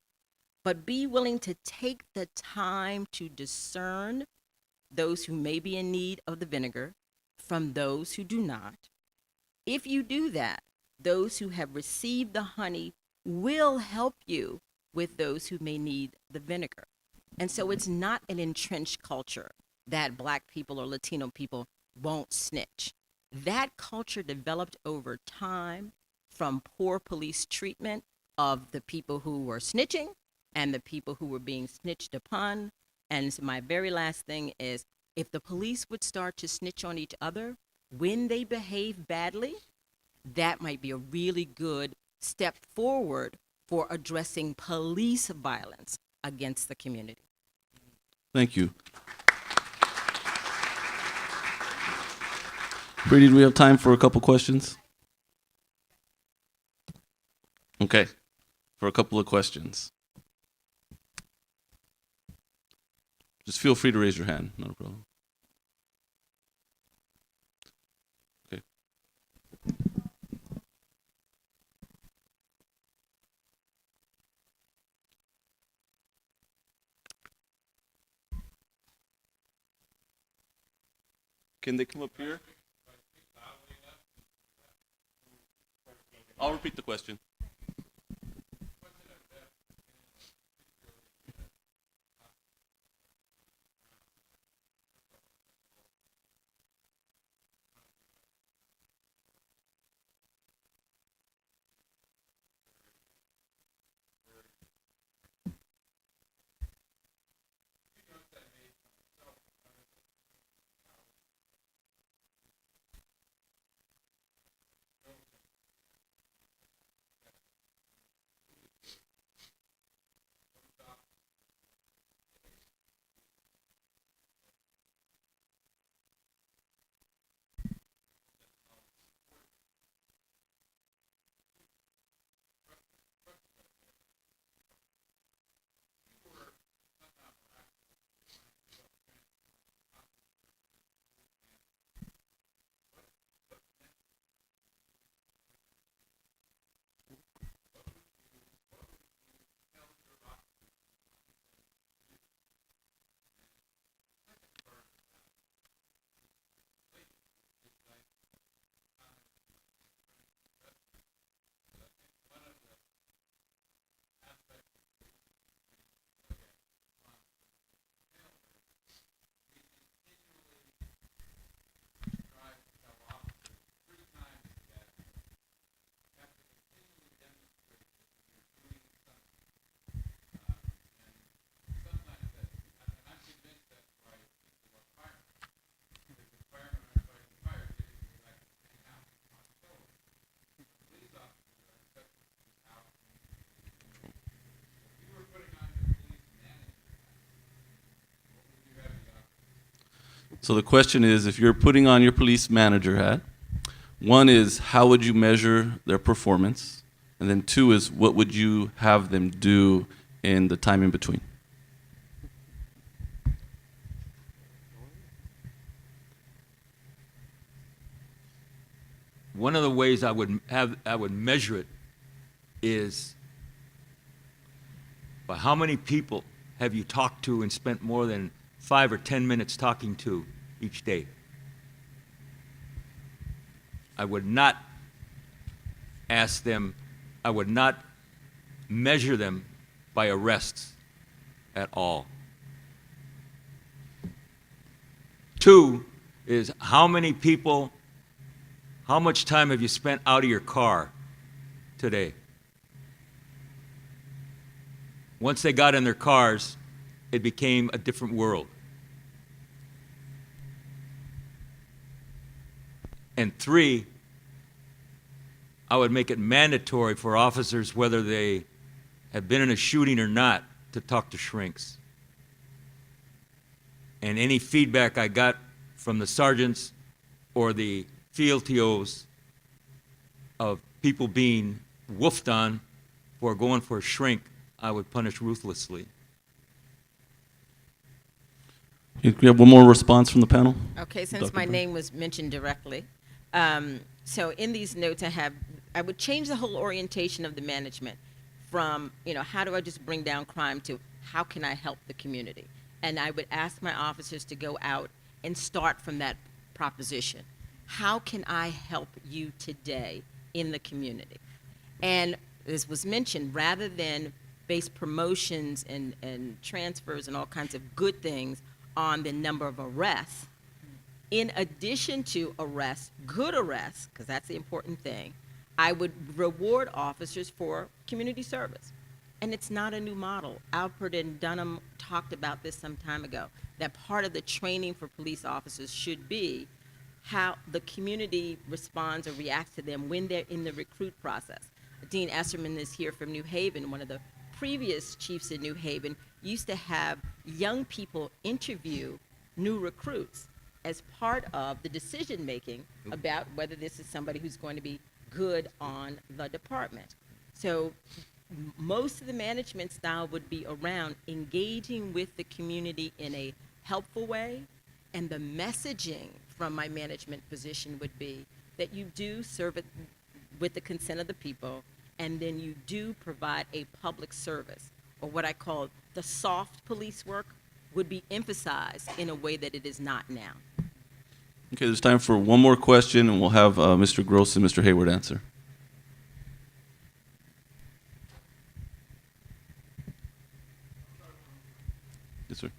But be willing to take the time to discern those who may be in need of the vinegar from those who do not. If you do that, those who have received the honey will help you with those who may need the vinegar. And so it's not an entrenched culture that Black people or Latino people won't snitch. That culture developed over time from poor police treatment of the people who were snitching and the people who were being snitched upon. And so my very last thing is, if the police would start to snitch on each other when they behave badly, that might be a really good step forward for addressing police violence against the community. Thank you. Brady, do we have time for a couple questions? Okay, for a couple of questions. Just feel free to raise your hand, not a problem. Okay. Can they come up here? I'll repeat the question. So the question is, if you're putting on your police manager hat, one is, how would you measure their performance? And then two is, what would you have them do in the time in between? One of the ways I would measure it is by how many people have you talked to and spent more than 5 or 10 minutes talking to each day. I would not ask them, I would not measure them by arrests at all. 2 is how many people, how much time have you spent out of your car today? Once they got in their cars, it became a different world. And 3, I would make it mandatory for officers, whether they have been in a shooting or not, to talk to shrinks. And any feedback I got from the sergeants or the field TOs of people being woofed on for going for a shrink, I would punish ruthlessly. We have one more response from the panel. Okay, since Dr. my Brown. name was mentioned directly, so in these notes I would change the whole orientation of the management from, how do I just bring down crime to how can I help the community? And I would ask my officers to go out and start from that proposition. How can I help you today in the community? And as was mentioned, rather than base promotions and transfers and all kinds of good things on the number of arrests, in addition to arrests, good arrests, because that's the important thing, I would reward officers for community service. And it's not a new model. Alpert and Dunham talked about this some time ago, that part of the training for police officers should be how the community responds or reacts to them when they're in the recruit process. Dean Esserman is here from New Haven. One of the previous chiefs in New Haven used to have young people interview new recruits as part of the decision making about whether this is somebody who's going to be good on the department. So most of the management style would be around engaging with the community in a helpful way, and the messaging from my management position would be that you do serve it with the consent of the people, and then you do provide a public service, or what I call the soft police work would be emphasized in a way that it is not now. Okay, there's time for one more question, and we'll have Mr. Gross and Mr. Hayward answer. Yes, sir.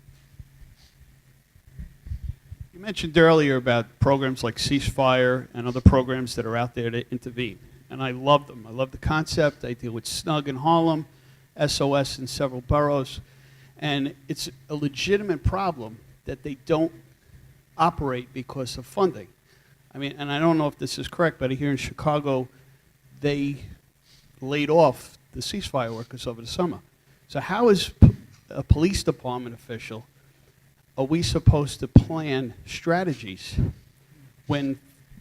You mentioned earlier about programs like Ceasefire and other programs that are out there to intervene, and I love them. I love the concept. I deal with SNUG in Harlem, SOS in several boroughs, and it's a legitimate problem that they don't operate because of funding. I mean, and I don't know if this is correct, but here in Chicago, they laid off the Ceasefire workers over the summer. So how is a police department official, are we supposed to plan strategies when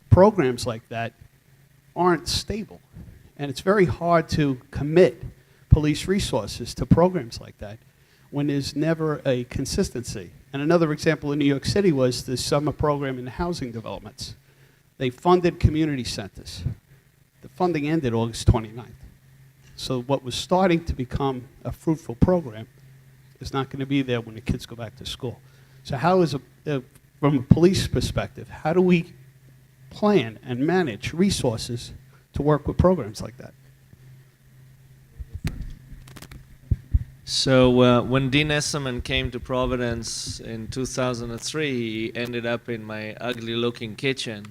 programs like that aren't stable? And it's very hard to commit police resources to programs like that when there's never a consistency. And another example in New York City was the summer program in the housing developments. They funded community centers. The funding ended August 29th. So what was starting to become a fruitful program is not going to be there when the kids go back to school. So how is, from a police perspective, how do we plan and manage resources to work with programs like that? So when Dean Esserman came to Providence in 2003, he ended up in my ugly-looking kitchen.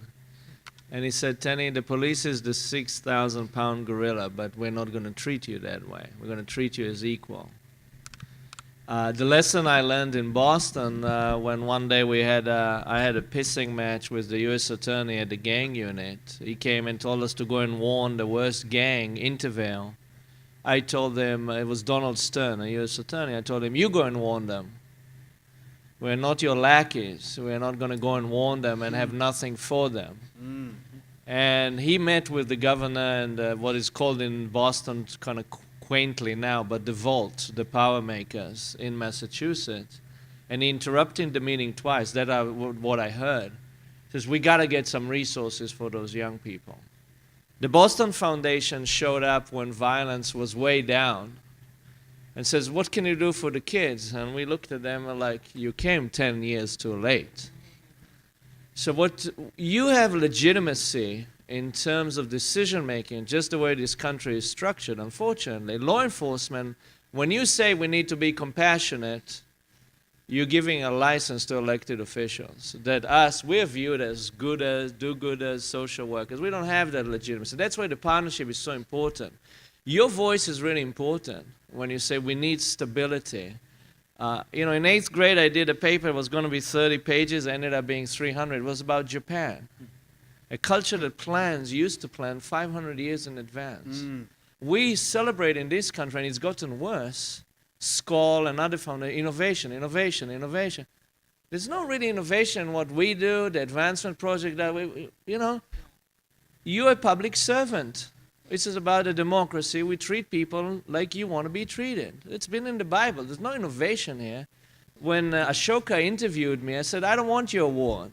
And he said, Teny, the police is the 6,000-pound gorilla, but we're not going to treat you that way. We're going to treat you as equal. The lesson I learned in Boston when one day I had a pissing match with the U.S. attorney at the gang unit. He came and told us to go and warn the worst gang, Intervale. I told them, it was Donald Stern, a U.S. attorney, I told him, you go and warn them. We're not your lackeys. We're not going to go and warn them and have nothing for them. And he met with the governor and what is called in Boston kind of quaintly now, but the Vault, the power makers in Massachusetts. And he interrupted the meeting twice. That's what I heard. He says, we got to get some resources for those young people. The Boston Foundation showed up when violence was way down and says, what can you do for the kids? And we looked at them and like, you came 10 years too late. So what you have legitimacy in terms of decision making, just the way this country is structured, unfortunately. Law enforcement, when you say we need to be compassionate, you're giving a license to elected officials that we're viewed as good as, do-gooders, social workers. We don't have that legitimacy. That's why the partnership is so important. Your voice is really important when you say we need stability. You know, in 8th grade, I did a paper. It was going to be 30 pages. It ended up being 300. It was about Japan, a culture that used to plan 500 years in advance. We celebrate in this country, and it's gotten worse, SCOL and other foundations, innovation, innovation, innovation. There's no really innovation in what we do, the advancement project that you know, you're a public servant. This is about a democracy. We treat people like you want to be treated. It's been in the Bible. There's no innovation here. When Ashoka interviewed me, I said, I don't want your award.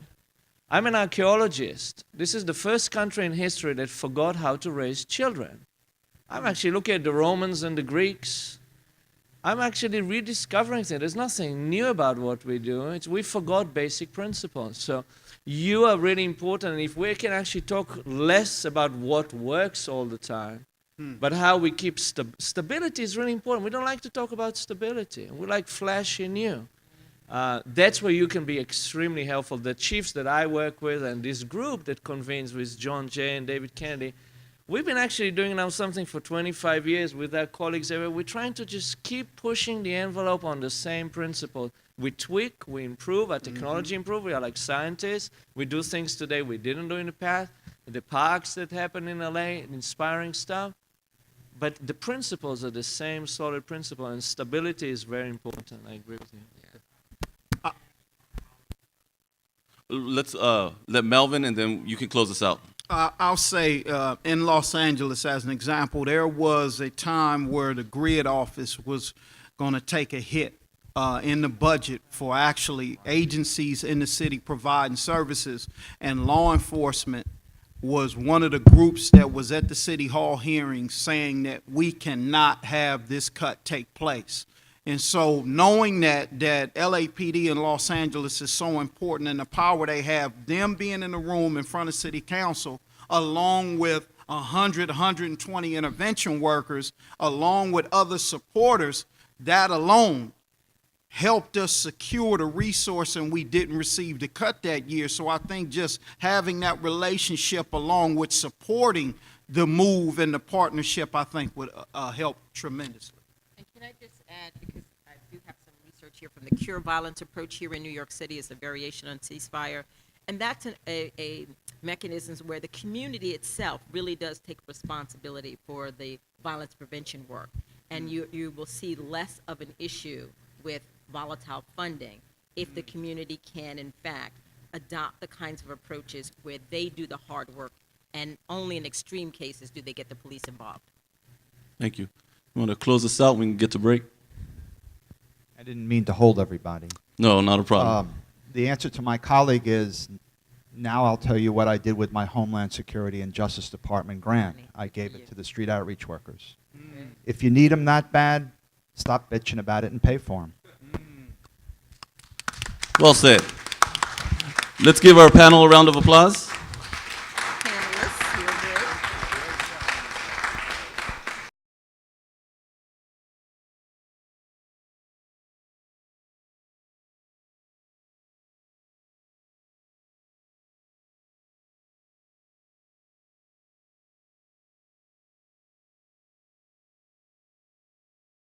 I'm an archaeologist. This is the first country in history that forgot how to raise children. I'm actually looking at the Romans and the Greeks. I'm actually rediscovering things. There's nothing new about what we do. We forgot basic principles. So you are really important. And if we can actually talk less about what works all the time, but how we keep stability is really important. We don't like to talk about stability. We like flashy new. That's where you can be extremely helpful. The chiefs that I work with and this group that convenes with John Jay and David Kennedy, we've been actually doing now something for 25 years with our colleagues everywhere. We're trying to just keep pushing the envelope on the same principle. We tweak, we improve, our technology improves. We are like scientists. We do things today we didn't do in the past. The parks that happen in LA, inspiring stuff. But the principles are the same solid principle, and stability is very important. I agree with you. Let's let Melvin, and then you can close us out. I'll say in Los Angeles, as an example, there was a time where the grid office was going to take a hit in the budget for actually agencies in the city providing services, and law enforcement was one of the groups that was at the city hall hearing saying that we cannot have this cut take place. And so knowing that LAPD in Los Angeles is so important, and the power they have, them being in the room in front of city council, along with 100, 120 intervention workers, along with other supporters, that alone helped us secure the resource, and we didn't receive the cut that year. So I think just having that relationship along with supporting the move and the partnership, I think would help tremendously. And can I just add, because I do have some research here from the Cure Violence approach here in New York City, is a variation on ceasefire. And that's a mechanism where the community itself really does take responsibility for the violence prevention work. And you will see less of an issue with volatile funding if the community can, in fact, adopt the kinds of approaches where they do the hard work, and only in extreme cases do they get the police involved. Thank you. You want to close this out? We can get to break. I didn't mean to hold everybody. No, not a problem. The answer to my colleague is, now I'll tell you what I did with my Homeland Security and Justice Department grant. I gave it to the street outreach workers. If you need them that bad, stop bitching about it and pay for them. Well said. Let's give our panel a round of applause.